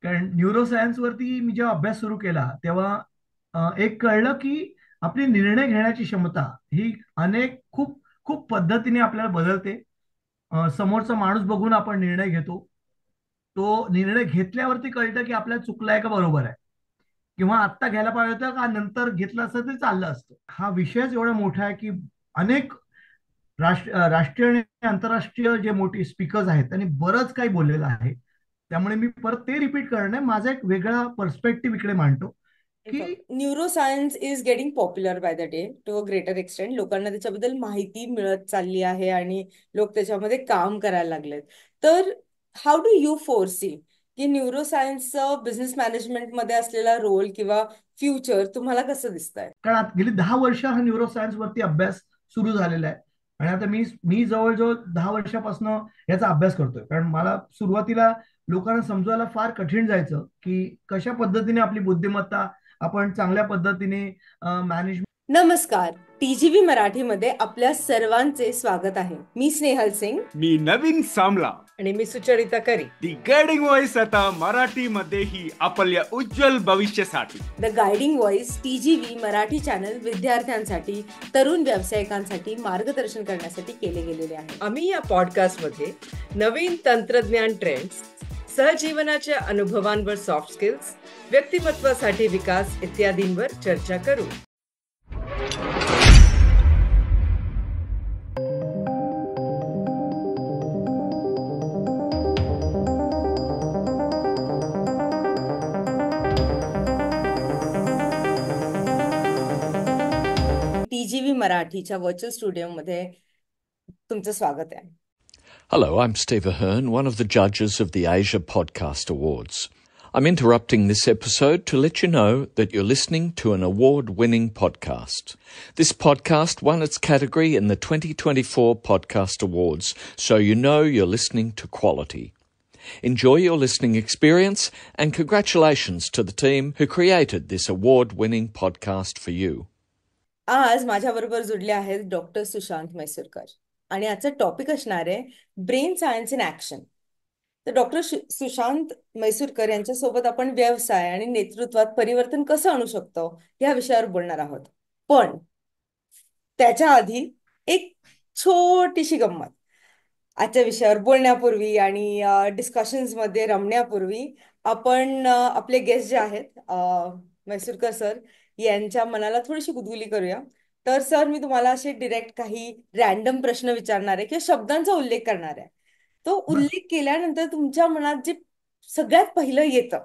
कारण न्यूरोसायन्स वरती मी जेव्हा अभ्यास सुरू केला तेव्हा एक कळलं की आपली निर्णय घेण्याची क्षमता ही अनेक खूप खूप पद्धतीने आपल्याला बदलते. समोरचा माणूस बघून आपण निर्णय घेतो. तो निर्णय घेतल्यावरती कळतं की आपल्याला चुकलाय का बरोबर आहे, किंवा आत्ता घ्यायला पाहिजे होतं का नंतर घेतलं असतं तरी चाललं असतं. हा विषयच एवढा मोठा आहे की अनेक राष्ट्रीय आणि आंतरराष्ट्रीय जे मोठी स्पीकर्स आहेत त्यांनी बरंच काही बोललेलं आहे. त्यामुळे मी परत ते रिपीट करणे माझा एक वेगळा पर्स्पेक्टिव्ह इकडे मांडतो की neuroscience is getting popular by the day to a greater extent. लोकांना त्याच्याबद्दल माहिती मिळत चालली आहे आणि लोक त्याच्यामध्ये काम करायला लागलेत. तर हाऊ डू यू फोरसी की न्यूरोसायन्सचं बिझनेस मॅनेजमेंट मध्ये असलेला रोल किंवा फ्युचर तुम्हाला कसं दिसतंय? कारण आता गेली 10 वर्ष हा न्यूरोसायन्स वरती अभ्यास सुरू झालेला आहे. आणि आता मी मी जवळजवळ 10 वर्षापासून याचा अभ्यास करतोय. कारण मला सुरुवातीला लोकांना समजवायला फार कठीण जायचं की कशा पद्धतीने आपली बुद्धिमत्ता आपण चांगल्या पद्धतीने मॅनेज. नमस्कार. टीजीव्ही मराठीमध्ये आपल्या सर्वांचे स्वागत आहे. मी स्नेहल सिंग. मी नवीन सामला. आणि मी Sucharita Kari. The guiding voice आता मराठीमध्येही आपल्या उज्ज्वल भविष्यासाठी. The guiding voice TGV Marathi channel विद्यार्थ्यांसाठी, तरुण व्यावसायिकांसाठी मार्गदर्शन करण्यासाठी केले गेलेले आहे. आम्ही या पॉडकास्टमध्ये नवीन तंत्रज्ञान ट्रेंड्स, सहजीवनाच्या अनुभवांवर सॉफ्ट स्किल्स, व्यक्तिमत्वासाठी विकास इत्यादींवर चर्चा करू. टीजीव्ही मराठीच्या व्हर्च्युअल स्टुडिओमध्ये तुमचं स्वागत आहे. Hello, I'm Steve Ahern, one of the judges of the Asia Podcast Awards. I'm interrupting this episode to let you know that you're listening to an award-winning podcast. This podcast won its category in the 2024 Podcast Awards, so you know you're listening to quality. Enjoy your listening experience and congratulations to the team who created this award-winning podcast for you. आज माझ्याबरोबर जुडले आहेत doctor Sushant Maisurkar आणि आजचं topic असणार आहे brain science in action. तर doctor Sushant Maisurkar यांच्यासोबत आपण व्यवसाय आणि नेतृत्वात परिवर्तन कसं आणू शकतो या विषयावर बोलणार आहोत. पण त्याच्या आधी एक छोटीशी गंमत. आजच्या विषयावर बोलण्यापूर्वी आणि डिस्कशन्स मध्ये रमण्यापूर्वी आपण आपले गेस्ट जे आहेत मैसूरकर सर यांच्या मनाला थोडीशी कुतूहली करूया. तर सर, मी तुम्हाला असे डिरेक्ट काही रॅन्डम प्रश्न विचारणार आहे किंवा शब्दांचा उल्लेख करणार आहे. तो बर. उल्लेख केल्यानंतर तुमच्या मनात जे सगळ्यात पहिलं येतं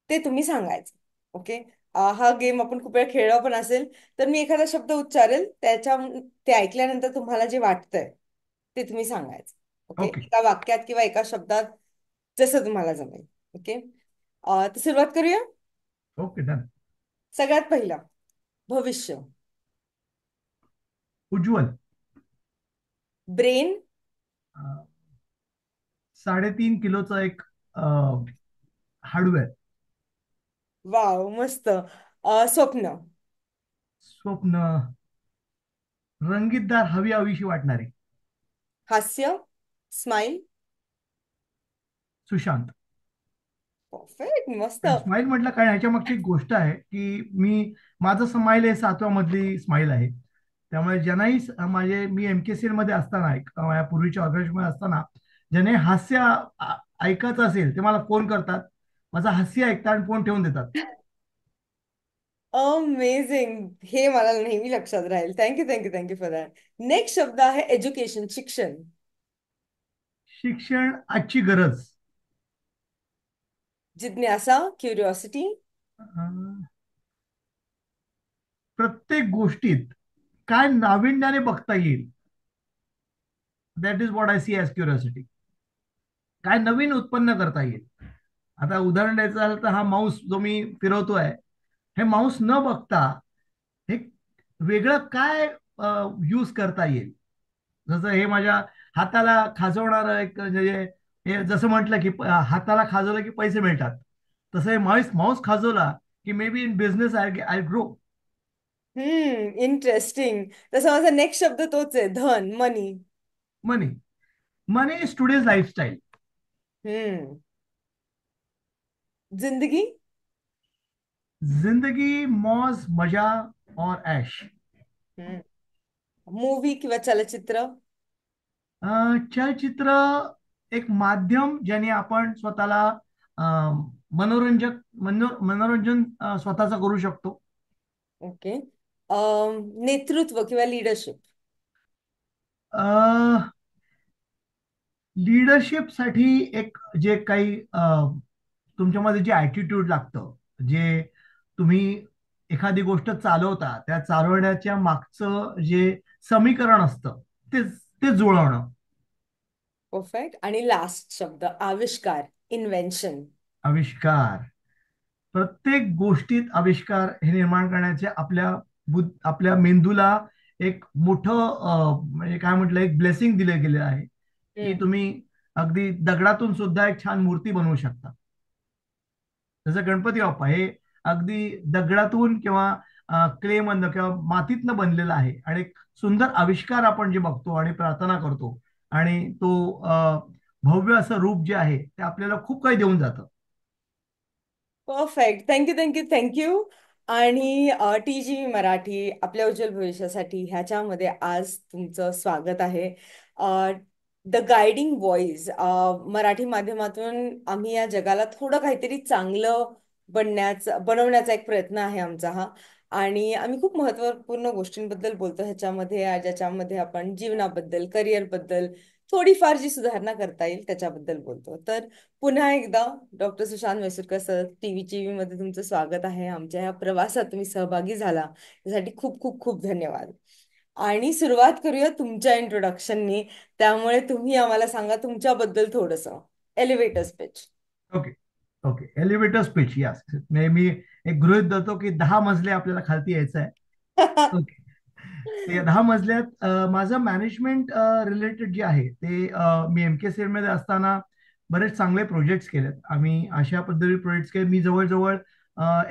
ते तुम्ही सांगायचं. ओके. हा गेम आपण खूप वेळा खेळला पण असेल. तर मी एखादा शब्द उच्चारेल, ते ऐकल्यानंतर तुम्हाला जे वाटतंय ते तुम्ही सांगायचं. ओके. ओके. एका वाक्यात किंवा एका शब्दात जसं तुम्हाला जमेल. ओके. तर सुरुवात करूया. Okay, done. सगळ्यात पहिला, भविष्य. उज्ज्वल. ब्रेन. 3.5 किलोचा एक हार्डवेअर. वाव, मस्त. स्वप्न. स्वप्न रंगीतदार, हवी हवीशी वाटणारी. हास्य. स्माइल. सुशांत. परफेक्ट, मस्त. स्माईल म्हटलं काय, ह्याच्या मागची एक गोष्ट आहे की माझं स्माईल हे 7व्या मधली स्माईल आहे. त्यामुळे ज्यांनाही मी MKCL मध्ये असताना, माझ्या पूर्वीच्या ऑर्गनायझेशन मध्ये असताना ज्याने हास्य ऐकायचं असेल ते मला फोन करतात, माझं हास्य ऐकतात आणि फोन ठेवून देतात. अमेझिंग. हे मला नेहमी लक्षात राहील. Thank you thank you thank you for that. Next शब्द आहे एज्युकेशन, शिक्षण. शिक्षण आजची गरज. जिज्ञासा, क्युरिओसिटी. अं, प्रत्येक गोष्टीत काय नाविन्याने बघता येईल, that is what I see as curiosity. काय नवीन उत्पन्न करता येईल. आता उदाहरण द्यायचं झालं तर हा माऊस जो मी फिरवतोय, हे माऊस न बघता हे वेगळं काय यूज करता येईल. जसं हे माझ्या हाताला खाजवणार एक, म्हणजे हे जसं म्हटलं की हाताला खाजवलं की पैसे मिळतात, तसं हे माऊस माऊस खाजवला की may be in business I grow. Interesting. तसं माझा नेक्स्ट शब्द तोच आहे, धन, मनी. मनी. मनी इज टुडेज लाईफस्टाईल. हम्म जिंदगी. जिंदगी मौज मजा और ऐश. मूवी किंवा चलचित्र. चलचित्र एक माध्यम ज्याने आपण स्वतःला मनोरंजन स्वतःचा करू शकतो. ओके. नेतृत्व किंवा लिडरशिप. लीडरशिप साठी एक जे काही तुमच्यामध्ये जे ॲटिट्यूड लागतं, जे तुम्ही एखादी गोष्ट चालवता त्या चालवण्याच्या मागचं जे समीकरण असतं ते ते जुळवणं. परफेक्ट. आणि लास्ट शब्द आविष्कार, इन्व्हेन्शन. आविष्कार. प्रत्येक गोष्टीत आविष्कार हे निर्माण करण्याचे आपल्या मेंदूला एक मोठं म्हणजे काय म्हटलं, एक ब्लेसिंग दिलं गेलं आहे की तुम्ही अगदी दगडातून सुद्धा एक छान मूर्ती बनवू शकता. जसं गणपती बाप्पा हे अगदी दगडातून किंवा क्ले मधनं किंवा मातीतनं बनलेलं आहे आणि एक सुंदर आविष्कार आपण जे बघतो आणि प्रार्थना करतो आणि तो भव्य असं रूप जे आहे ते आपल्याला खूप काही देऊन जातं. परफेक्ट. Thank you thank you thank you. आणि TGV मराठी आपल्या उज्ज्वल भविष्यासाठी ह्याच्यामध्ये आज तुमचं स्वागत आहे. द गायडिंग व्हॉइस मराठी माध्यमातून आम्ही या जगाला थोडं काहीतरी चांगलं बनवण्याचा एक प्रयत्न आहे आमचा हा. आणि आम्ही खूप महत्त्वपूर्ण गोष्टींबद्दल बोलतो ह्याच्यामध्ये, ज्याच्यामध्ये आपण जीवनाबद्दल, करिअरबद्दल थोडीफार जी सुधारणा करता येईल त्याच्याबद्दल बोलतो. तर पुन्हा एकदा doctor Sushant Maisurkar sir, TVCV मध्ये तुमचं स्वागत आहे. आमच्या या प्रवासात तुम्ही सहभागी झाला त्यासाठी खूप खूप खूप धन्यवाद. आणि सुरुवात करूया तुमच्या इंट्रोडक्शननी. त्यामुळे तुम्ही आम्हाला सांगा तुमच्याबद्दल थोडंसं. Elevator speech. Okay. Okay. Elevator speech. Yes. मी एक गृहीत धरतो की 10 मजले आपल्याला खालती यायचं आहे. ओके. तर या 10 मजल्यात माझं मॅनेजमेंट रिलेटेड जे आहे ते मी MKCL मध्ये असताना बरेच चांगले प्रोजेक्ट्स केलेत. आम्ही अशा पद्धती प्रोजेक्ट्स केले. मी जवळजवळ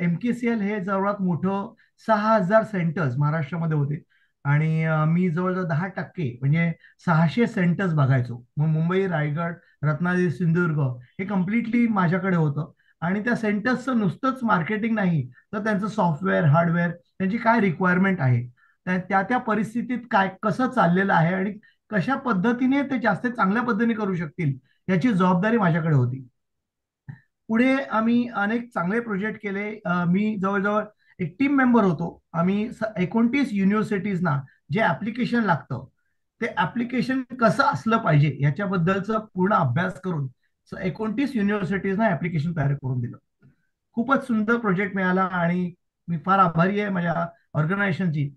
MKCL हे सर्वात मोठं 6,000 सेंटर्स महाराष्ट्रामध्ये होते आणि मी जवळजवळ 10% म्हणजे 600 सेंटर्स बघायचो. मग मुंबई, रायगड, रत्नागिरी, सिंधुदुर्ग हे कम्प्लिटली माझ्याकडे होतं. आणि त्या सेंटर्सचं नुसतंच मार्केटिंग नाही तर त्यांचं सॉफ्टवेअर, हार्डवेअर, त्यांची काय रिक्वायरमेंट आहे, त्या त्या परिस्थितीत काय कसं चाललेलं आहे आणि कशा पद्धतीने ते जास्त चांगल्या पद्धतीने करू शकतील याची जबाबदारी माझ्याकडे होती. पुढे आम्ही अनेक चांगले प्रोजेक्ट केले. मी जवळजवळ एक टीम मेंबर होतो. आम्ही 29 युनिव्हर्सिटीजना जे ऍप्लिकेशन लागतं ते ऍप्लिकेशन कसं असलं पाहिजे याच्याबद्दलचा पूर्ण अभ्यास करून 29 युनिव्हर्सिटीजना ऍप्लिकेशन तयार करून दिलं. खूपच सुंदर प्रोजेक्ट मिळाला आणि मी फार आभारी आहे माझ्या ऑर्गनायझेशनची.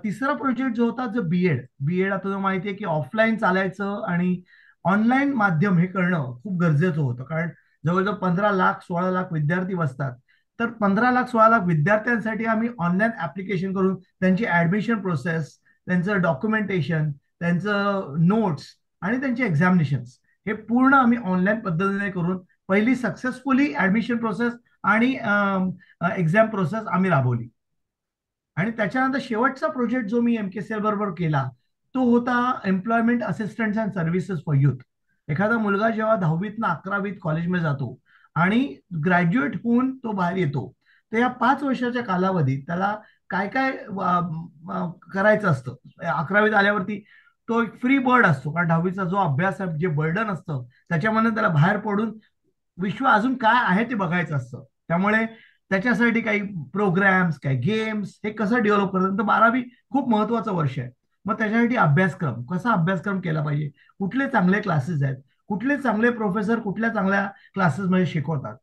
तिसरा प्रोजेक्ट जो होता जो बीएड आता जो माहिती आहे की ऑफलाईन चालायचं आणि ऑनलाईन माध्यम हे करणं खूप गरजेचं होतं. कारण जवळजवळ 15 लाख 16 लाख विद्यार्थी बसतात. तर 15 लाख 16 लाख विद्यार्थ्यांसाठी आम्ही ऑनलाईन ऍप्लिकेशन करून त्यांची ऍडमिशन प्रोसेस, त्यांचं डॉक्युमेंटेशन, त्यांचं नोट्स आणि त्यांचे एक्झामिनेशन्स हे पूर्ण आम्ही ऑनलाईन पद्धतीने करून पहिली सक्सेसफुली ऍडमिशन प्रोसेस आणि एक्झाम प्रोसेस आम्ही राबवली. आणि त्याच्यानंतर शेवटचा प्रोजेक्ट जो मी MKCL बरोबर केला तो होता employment assistants and services for youth. एखादा मुलगा जेव्हा 10वीत ना 11वीत कॉलेजमध्ये जातो आणि ग्रॅज्युएट होऊन तो बाहेर येतो, तर या 5 वर्षाच्या कालावधीत त्याला काय काय करायचं असतं. 11वीत आल्यावरती तो एक फ्री बर्ड असतो, कारण 10वीचा जो अभ्यास आहे, जे बर्डन असतं त्याच्यामध्ये त्याला बाहेर पडून विश्व अजून काय आहे ते बघायचं असतं. त्यामुळे त्याच्यासाठी काही प्रोग्राम्स, काही गेम्स हे कसं डेव्हलप करतात. तर 12वी खूप महत्वाचं वर्ष आहे. मग त्याच्यासाठी अभ्यासक्रम, कसा अभ्यासक्रम केला पाहिजे, कुठले चांगले क्लासेस आहेत, कुठले चांगले प्रोफेसर कुठल्या चांगल्या क्लासेसमध्ये शिकवतात.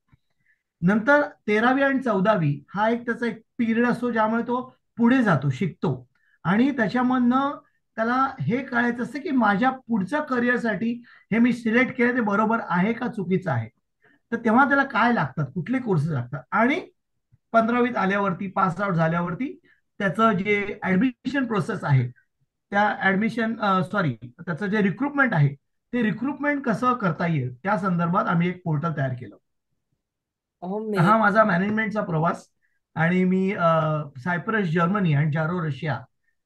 नंतर 13वी आणि 14वी हा एक त्याचा एक पिरियड असतो ज्यामुळे तो पुढे जातो, शिकतो आणि त्याच्यामधनं त्याला हे कळायचं असतं की माझ्या पुढच्या करिअरसाठी हे मी सिलेक्ट केलं ते बरोबर आहे का चुकीचं आहे. तर तेव्हा त्याला काय लागतात, कुठले कोर्सेस लागतात. आणि 15वीत आल्यावरती पास आउट झाल्यावरती त्याचं जे ऍडमिशन प्रोसेस आहे त्या त्याचं जे रिक्रुटमेंट आहे ते रिक्रुटमेंट कसं करता येईल त्या संदर्भात आम्ही एक पोर्टल तयार केलं. हा माझा मॅनेजमेंटचा प्रवास. आणि मी सायप्रस जर्मनी आणि जारो रशिया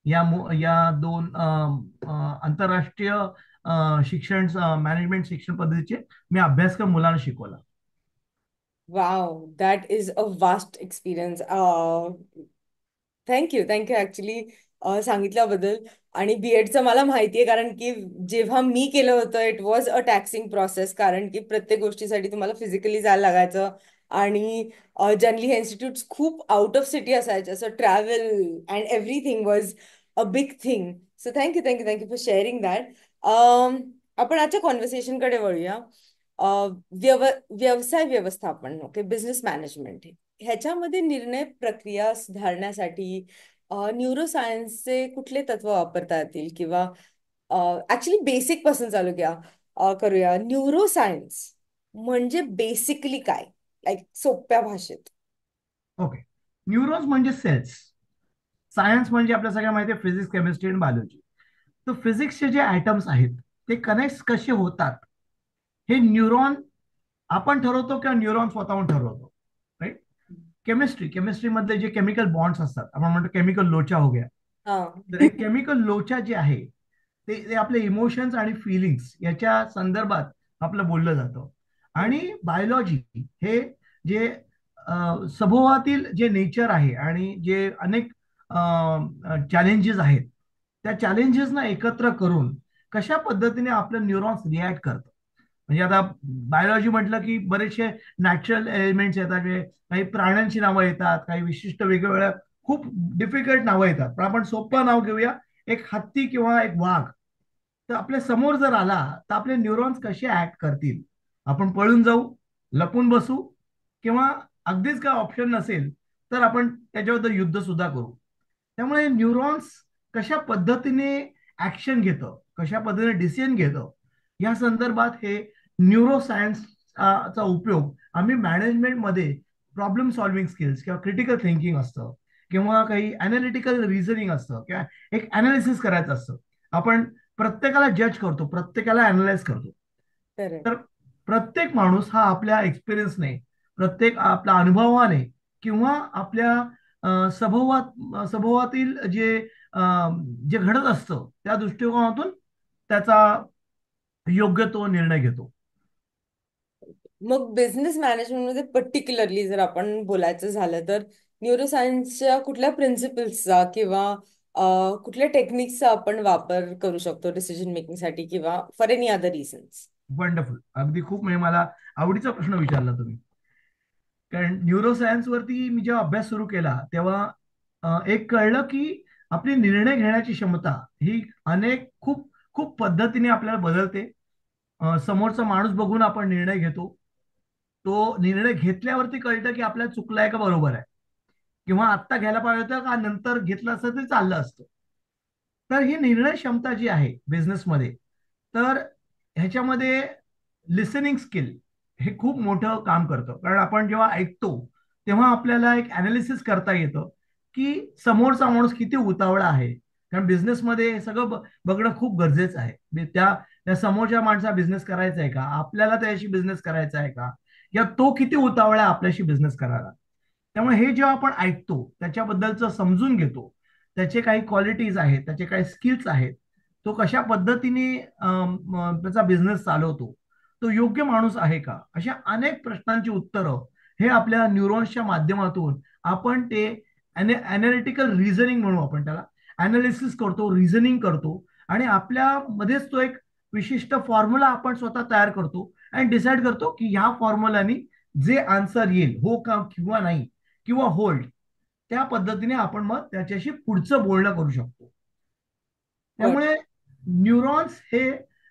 या दोन आंतरराष्ट्रीय शिक्षण मॅनेजमेंट शिक्षण पद्धतीचे मी अभ्यासक्रम मुलांना शिकवला. Wow, that is a vast experience. Thank you actually सांगितल्याबद्दल. आणि बीएडचं मला माहिती आहे, कारण की जेव्हा मी केलं होतं it was a taxing process, कारण की प्रत्येक गोष्टीसाठी तुम्हाला फिजिकली जायला लागायचं. आणि जनरली हे इन्स्टिट्यूट खूप आउट ऑफ सिटी असायचे, so travel and everything was a big thing. So thank you for sharing that. आपण आजच्या कॉन्व्हर्सेशनकडे वळूया. अ, व्यव व्यवसाय व्यवस्थापन, ओके, बिझनेस मॅनेजमेंट, ह्याच्यामध्ये निर्णय प्रक्रिया सुधारण्यासाठी न्यूरोसायन्सचे कुठले तत्व वापरता येतील, किंवा ऍक्च्युली बेसिक पासून चालू करूया. न्यूरोसायन्स म्हणजे बेसिकली काय, लाईक सोप्या भाषेत? ओके. न्यूरॉन्स म्हणजे सेल्स. सायन्स म्हणजे आपल्या सगळ्या माहिती आहे फिजिक्स, केमिस्ट्री आणि बायोलॉजी. तर फिजिक्सचे जे ॲटम्स आहेत ते कनेक्ट कसे होतात हे न्यूरॉन आपण ठरवतो किंवा न्यूरॉन स्वतःहून ठरवतो, राईट. केमिस्ट्री मधले जे केमिकल बॉन्ड्स असतात, आपण म्हणतो केमिकल लोचा हो गया. हा. तर हे केमिकल लोचा जे आहे ते आपले इमोशन्स आणि फिलिंग्स याच्या संदर्भात आपलं बोललं जातं. आणि बायोलॉजी हे जे सभोवातील जे नेचर आहे आणि जे अनेक चॅलेंजेस आहेत, त्या चॅलेंजेसना एकत्र करून कशा पद्धतीने आपलं न्यूरॉन्स रिॲक्ट करतं. म्हणजे आता बायोलॉजी म्हटलं की बरेचसे नॅचरल एलिमेंट्स येतात, म्हणजे काही प्राण्यांची नावं येतात, काही विशिष्ट वेगवेगळ्या खूप डिफिकल्ट नावं येतात. पण आपण सोपं नाव घेऊया, एक हत्ती किंवा एक वाघ. तर आपल्या समोर जर आला तर आपले न्यूरॉन्स कसे ऍक्ट करतील? आपण पळून जाऊ, लपून बसू, किंवा अगदीच काय ऑप्शन नसेल तर आपण त्याच्याबद्दल युद्ध सुद्धा करू. त्यामुळे न्यूरॉन्स कशा पद्धतीने ऍक्शन घेतं, कशा पद्धतीने डिसिजन घेतं, या संदर्भात हे न्यूरोसायन्सचा उपयोग आम्ही मॅनेजमेंटमध्ये प्रॉब्लेम सॉल्व्हिंग स्किल्स किंवा क्रिटिकल थिंकिंग असतं, किंवा काही अनालिटिकल रिझनिंग असतं, किंवा एक अनालिसिस करायचं असतं. आपण प्रत्येकाला जज करतो, प्रत्येकाला अनालाइज करतो. करेक्ट. तर प्रत्येक माणूस हा आपल्या एक्सपिरियन्सने, प्रत्येक आपल्या अनुभवाने, किंवा आपल्या सभोवातील जे जे घडत असतं त्या दृष्टिकोनातून त्याचा योग्य तो निर्णय घेतो. मग बिझनेस मॅनेजमेंटमध्ये पर्टिक्युलरली जर आपण बोलायचं झालं तर न्यूरोसायन्सच्या कुठल्या प्रिन्सिपल्सचा किंवा कुठल्या टेक्निक्सचा आपण वापर करू शकतो डिसिजन मेकिंगसाठी, किंवा for any other reasons? Wonderful. अगदी खूप म्हणजे मला आवडीचा प्रश्न विचारला तुम्ही. कारण न्यूरोसायन्स वरती मी जेव्हा अभ्यास सुरू केला तेव्हा एक कळलं की आपली निर्णय घेण्याची क्षमता ही अनेक खूप खूप पद्धतीने आपल्याला बदलते. समोरचा माणूस बघून आपण निर्णय घेतो. तो निर्णय घेतल्यावरती कळतं की आपल्याला चुकलाय का बरोबर आहे, किंवा आत्ता घ्यायला पाहिजे होतं का नंतर घेतलं असतं तरी चाललं असतं. तर ही निर्णय क्षमता जी आहे बिझनेसमध्ये, तर ह्याच्यामध्ये लिसनिंग स्किल हे खूप मोठं काम करतं. कारण आपण जेव्हा ऐकतो तेव्हा आपल्याला एक अनालिसिस करता येतं की समोरचा माणूस किती उतावळा आहे. कारण बिझनेसमध्ये हे सगळं बघणं खूप गरजेचं आहे. त्या त्या समोरच्या माणसा बिझनेस करायचा आहे का, आपल्याला त्याशी बिझनेस करायचा आहे का, या तो किती उतावळा आहे आपल्याशी बिझनेस करायला. त्यामुळे हे जेव्हा आपण ऐकतो त्याच्याबद्दलचं समजून घेतो, त्याचे काही क्वालिटीज आहेत, त्याचे काही स्किल्स आहेत, तो कशा पद्धतीने त्याचा बिझनेस चालवतो, तो योग्य माणूस आहे का, अशा अनेक प्रश्नांची उत्तरं हे आपल्या न्यूरॉन्सच्या माध्यमातून आपण ते अनालिटिकल रिझनिंग म्हणू आपण त्याला, अनालिसिस करतो, रिझनिंग करतो. आणि आपल्या मध्येच तो एक विशिष्ट फॉर्म्युला आपण स्वतः तयार करतो आणि डिसाईड करतो की ह्या फॉर्म्युलानी जे आन्सर येईल, हो का किंवा नाही, किंवा होल्ड, त्या पद्धतीने आपण मग त्याच्याशी पुढचं बोलणं करू शकतो. बर. त्यामुळे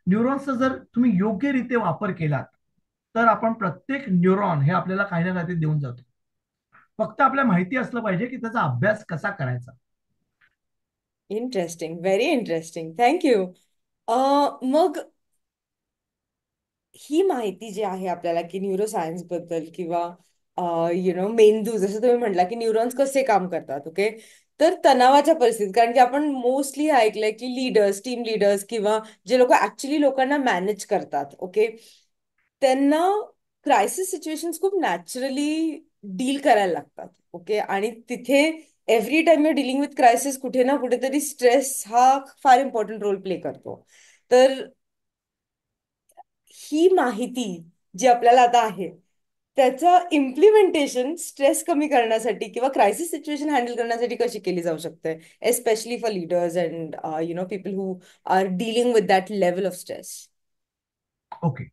न्यूरॉन्सचा जर तुम्ही योग्यरित्या वापर केलात तर आपण प्रत्येक न्यूरॉन हे आपल्याला काही ना काहीतरी देऊन जातो. फक्त आपल्याला माहिती असलं पाहिजे की त्याचा अभ्यास कसा करायचा. Interesting, very interesting, thank you. मग ही माहिती जी आहे आपल्याला की न्यूरोसायन्स बद्दल, किंवा मेंदू, जसं तुम्ही म्हटला की न्यूरॉन्स कसे काम करतात, ओके, तर तणावाच्या परिस्थितीत, कारण की आपण मोस्टली ऐकलंय की लीडर्स, टीम लीडर्स, किंवा जे लोक ऍक्च्युली लोकांना मॅनेज करतात, ओके, त्यांना क्रायसिस सिच्युएशन्स खूप नॅचरली डील करायला लागतात, ओके. आणि तिथे every time you dealing with crisis, कुठे ना कुठेतरी स्ट्रेस हा फार इम्पॉर्टंट रोल प्ले करतो. तर ही माहिती जी आपल्याला आता आहे त्याचं इम्प्लिमेंटेशन स्ट्रेस कमी करण्यासाठी किंवा क्रायसिस सिच्युएशन हँडल करण्यासाठी कशी केली जाऊ शकते, especially for leaders and people who are dealing with that level of stress? Okay.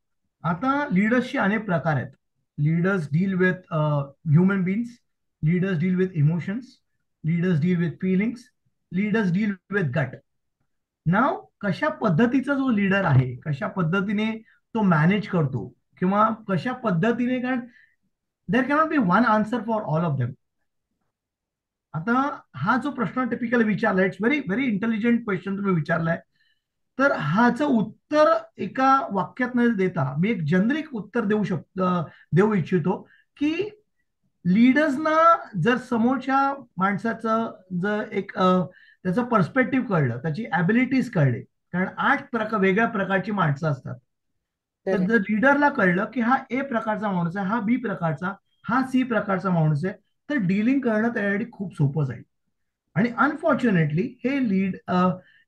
आता लीडर्सचे अनेक प्रकार आहेत. Leaders deal with human beings, leaders deal with emotions, leaders deal with feelings, leaders deal with गट. नाव कशा पद्धतीचा जो लीडर आहे, कशा पद्धतीने तो मॅनेज करतो, किंवा कशा पद्धतीने, कारण there cannot be one answer for all of them. आता हा जो प्रश्न टिपिकली विचारलाय, it's very very intelligent question तुम्ही विचारलाय. तर ह्याचं उत्तर एका वाक्यात न देता मी एक जनरिक उत्तर देऊ इच्छितो की लीडर्सना जर समोरच्या माणसाचं जर त्याचं पर्स्पेक्टिव्ह कळलं, त्याची ॲबिलिटीज कळले, कारण 8 वेगळ्या प्रकारची माणसं असतात. तर जर लीडरला कळलं की हा ए प्रकारचा माणूस आहे, हा बी प्रकारचा, हा सी प्रकारचा माणूस आहे, तर डीलिंग करणं त्यासाठी खूप सोपं जाईल. आणि अनफॉर्च्युनेटली हे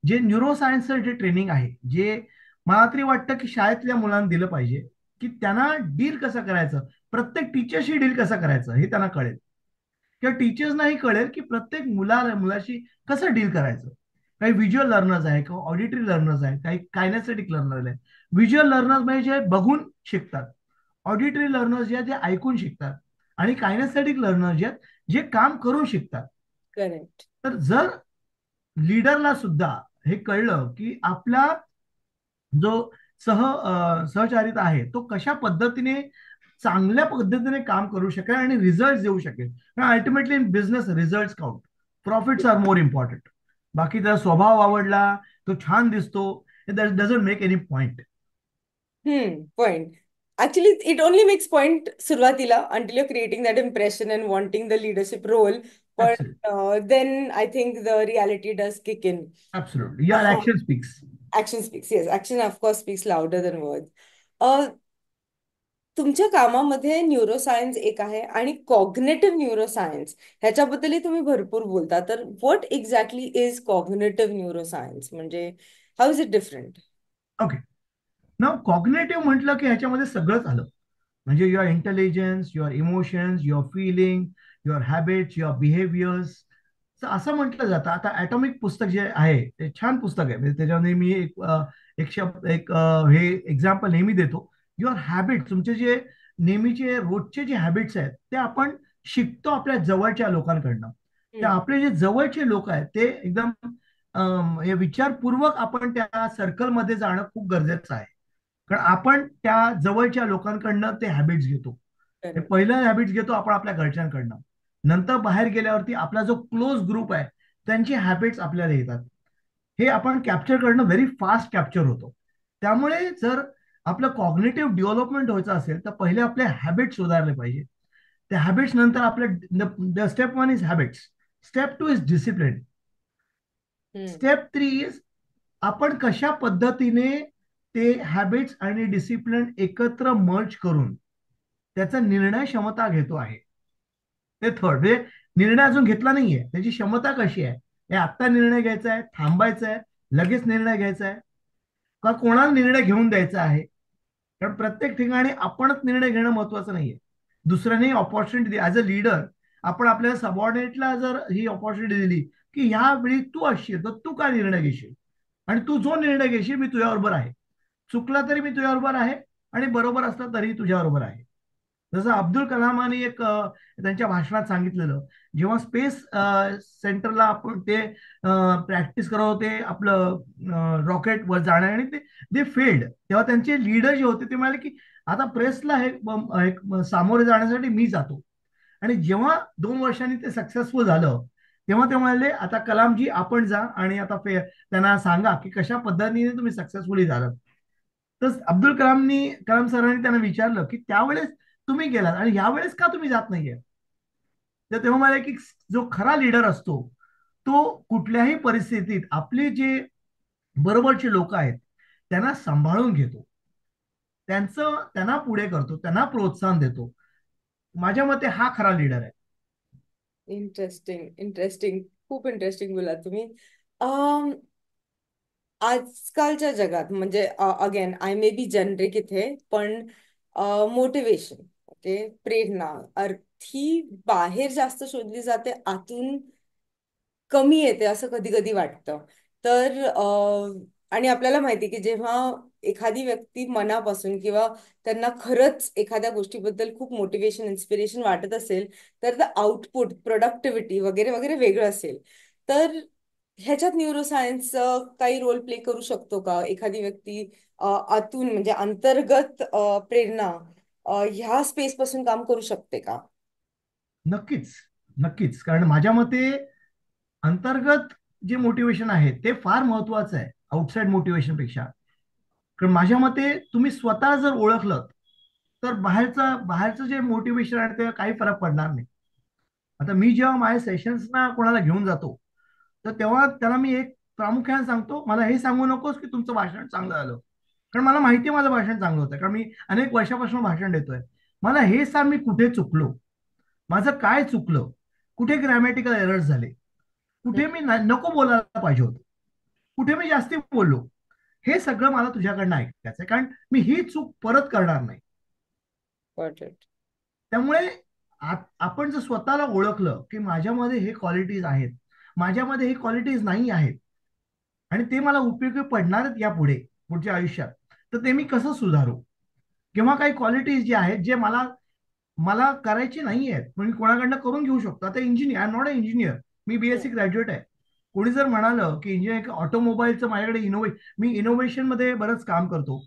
जे न्यूरोसायन्सचं जे ट्रेनिंग आहे, जे मला तरी वाटतं की शाळेतल्या मुलांना दिलं पाहिजे, की त्यांना डील कसं करायचं, प्रत्येक टीचरशी डील कसं करायचं हे त्यांना कळेल. किंवा टीचर्सनाही कळेल की प्रत्येक मुलाशी कसं डील करायचं. काही व्हिज्युअल लर्नर्स आहे, किंवा ऑडिटरी लर्नर्स आहे, काही कायनेस्थेटिक लर्नर आहे. व्हिज्युअल लर्नर्स म्हणजे जे बघून शिकतात, ऑडिटरी लर्नर्स जे आहेत ते ऐकून शिकतात, आणि कायनेस्थेटिक लर्नर्स जे आहेत जे काम करून शिकतात. करेक्ट. तर जर लीडरला सुद्धा हे कळलं की आपला जो सहचारिता आहे तो कशा पद्धतीने चांगल्या पद्धतीने काम करू शकेल आणि रिझल्ट देऊ शकेल. Ultimately in business result count, profits are more important. बाकी त्याचा स्वभाव आवडला, तो छान दिसतो, that doesn't make any point. Point. Actually, it only makes point सुरुवातीला until you're creating that impression and wanting the leadership role. But then I think the reality does kick in. Absolutely. Your action speaks. Action speaks. Yes, action of course speaks louder than words. तुमच्या कामामध्ये neuroscience एक आहे आणि cognitive neuroscience ह्याच्याबद्दलही तुम्ही भरपूर बोलता. तर what exactly is cognitive neuroscience, म्हणजे how is it different? Okay. नाव कॉग्नेटिव्ह म्हटलं की ह्याच्यामध्ये सगळंच आलं. म्हणजे your intelligence, your emotions, your feeling, your habits, your behaviours, असं म्हटलं जातं. आता ॲटॉमिक पुस्तक जे आहे ते छान पुस्तक आहे. म्हणजे त्याच्यामध्ये मी हे एक्झाम्पल नेहमी देतो. युअर हॅबिट, तुमचे जे नेहमीचे रोजचे जे हॅबिट्स आहेत ते आपण शिकतो आपल्या जवळच्या लोकांकडनं. ते आपले जे जवळचे लोक आहेत ते एकदम हे विचारपूर्वक आपण त्या सर्कलमध्ये जाणं खूप गरजेचं आहे. कारण आपण त्या जवळच्या लोकांकडनं ते हॅबिट्स घेतो. ते पहिलं हॅबिट्स घेतो आपण आपल्या घरच्यांकडनं, नंतर बाहेर गेल्यावरती आपला जो क्लोज ग्रुप आहे त्यांची हॅबिट्स आपल्याला येतात. हे आपण कॅप्चर करणं व्हेरी फास्ट कॅप्चर होतो. त्यामुळे जर आपलं कॉग्नेटिव्ह डेव्हलपमेंट व्हायचं असेल तर पहिले आपले हॅबिट्स सुधारले पाहिजे. त्या हॅबिट्स नंतर आपल्या step 1 is habits, step 2 is discipline, step 3 is आपण कशा पद्धतीने ते हॅबिट्स आणि डिसिप्लिन एकत्र मर्ज करून त्याचा निर्णय क्षमता घेतो आहे. ते थर्ड, म्हणजे निर्णय अजून घेतला नाहीये, त्याची क्षमता कशी आहे, हे आत्ता निर्णय घ्यायचा आहे, थांबायचा आहे, लगेच निर्णय घ्यायचा आहे, का कोणाला निर्णय घेऊन द्यायचा आहे. कारण प्रत्येक ठिकाणी आपणच निर्णय घेणं महत्वाचं नाहीये, दुसऱ्याने ऑपॉर्च्युनिटी. ऍज अ लीडर आपण आपल्या सबऑर्डिनेटला जर ही ऑपॉर्च्युनिटी दिली की ह्या वेळी तू असशील तर तू काय निर्णय घेशील, आणि तू जो निर्णय घेशील मी तुझ्याबरोबर आहे, चुकला तरी मी तुझ्याबरोबर आहे आणि बरोबर असला तरी तुझ्याबरोबर आहे. जसं अब्दुल कलामांनी त्यांच्या भाषणात सांगितलेलं, जेव्हा स्पेस सेंटरला आपण ते प्रॅक्टिस करत होते आपलं रॉकेट वर जाणं, आणि ते फेल्ड, तेव्हा त्यांचे लीडर जे होते ते म्हणाले की आता प्रेसला हे सामोरे जाण्यासाठी मी जातो. आणि जेव्हा 2 वर्षांनी ते सक्सेसफुल झालं तेव्हा ते म्हणाले आता कलामजी आपण जा आणि आता त्यांना सांगा की कशा पद्धतीने तुम्ही सक्सेसफुली झालात. तर कलाम सरांनी त्यांना विचारलं की त्यावेळेस तुम्ही गेलात आणि यावेळेस का तुम्ही जात नाहीये. तर तेव्हा मला की जो खरा लीडर असतो तो कुठल्याही परिस्थितीत आपले जे बरोबरचे लोक आहेत त्यांना सांभाळून घेतो, त्यांना पुढे करतो, त्यांना प्रोत्साहन देतो. माझ्या मते हा खरा लीडर आहे. इंटरेस्टिंग, खूप इंटरेस्टिंग बोलात तुम्ही. आजकालच्या जगात म्हणजे again I may be generic इथे, पण मोटिवेशन, ओके, प्रेरणा अर्थी बाहेर जास्त शोधली जाते, आतून कमी येते असं कधी कधी वाटतं. तर आणि आपल्याला माहिती आहे की जेव्हा एखादी व्यक्ती मनापासून किंवा त्यांना खरंच एखाद्या गोष्टीबद्दल खूप मोटिवेशन इन्स्पिरेशन वाटत असेल, तर द आउटपुट प्रोडक्टिव्हिटी वगैरे वगैरे वेगळं असेल. तर ह्याच्यात न्यूरोसायन्स काही रोल प्ले करू शकतो का? एखादी व्यक्ती आतून म्हणजे अंतर्गत प्रेरणा ह्या स्पेस पासून काम करू शकते का? नक्कीच. नक्कीच, कारण माझ्या मते अंतर्गत जे मोटिवेशन आहे ते फार महत्वाचं आहे आउटसाइड मोटिवेशन पेक्षा. कारण माझ्या मते तुम्ही स्वतः जर ओळखलं तर बाहेरचं जे मोटिवेशन आहे ते काही फरक पडणार नाही. आता मी जेव्हा माझ्या सेशन्सना कोणाला घेऊन जातो, तर तेव्हा त्याला मी एक प्रामुख्याने सांगतो, मला हे सांगू नकोस की तुमचं भाषण चांगलं झालं. कारण मला माहिती आहे माझं भाषण चांगलं होतं, कारण मी अनेक वर्षापासून भाषण देतोय. मला हे सांग मी कुठे चुकलो, माझं काय चुकलं, कुठे ग्रॅमॅटिकल एरर्स झाले, कुठे मी नको बोलायला पाहिजे होतं, कुठे मी जास्ती बोललो. हे सगळं मला तुझ्याकडनं ऐकायचं आहे, कारण मी ही चूक परत करणार नाही. परफेक्ट. त्यामुळे आपण जर स्वतःला ओळखलं की माझ्यामध्ये हे क्वालिटीज आहेत, माझ्यामध्ये हे क्वालिटीज नाही आहेत, आणि ते मला उपयोगी पडणार आहेत पुढच्या आयुष्यात, तर ते मी कसं सुधारू. किंवा काही क्वालिटीज जे आहेत जे मला मला करायची नाही आहेत पण मी कोणाकडनं करून घेऊ शकतो. आता engineer, I am not a engineer, me BSc graduate आहे. कोणी जर म्हणालं की इंजिनिअरिंग ऑटोमोबाईलचं माझ्याकडे मी इनोव्हेशन मध्ये बरंच काम करतो,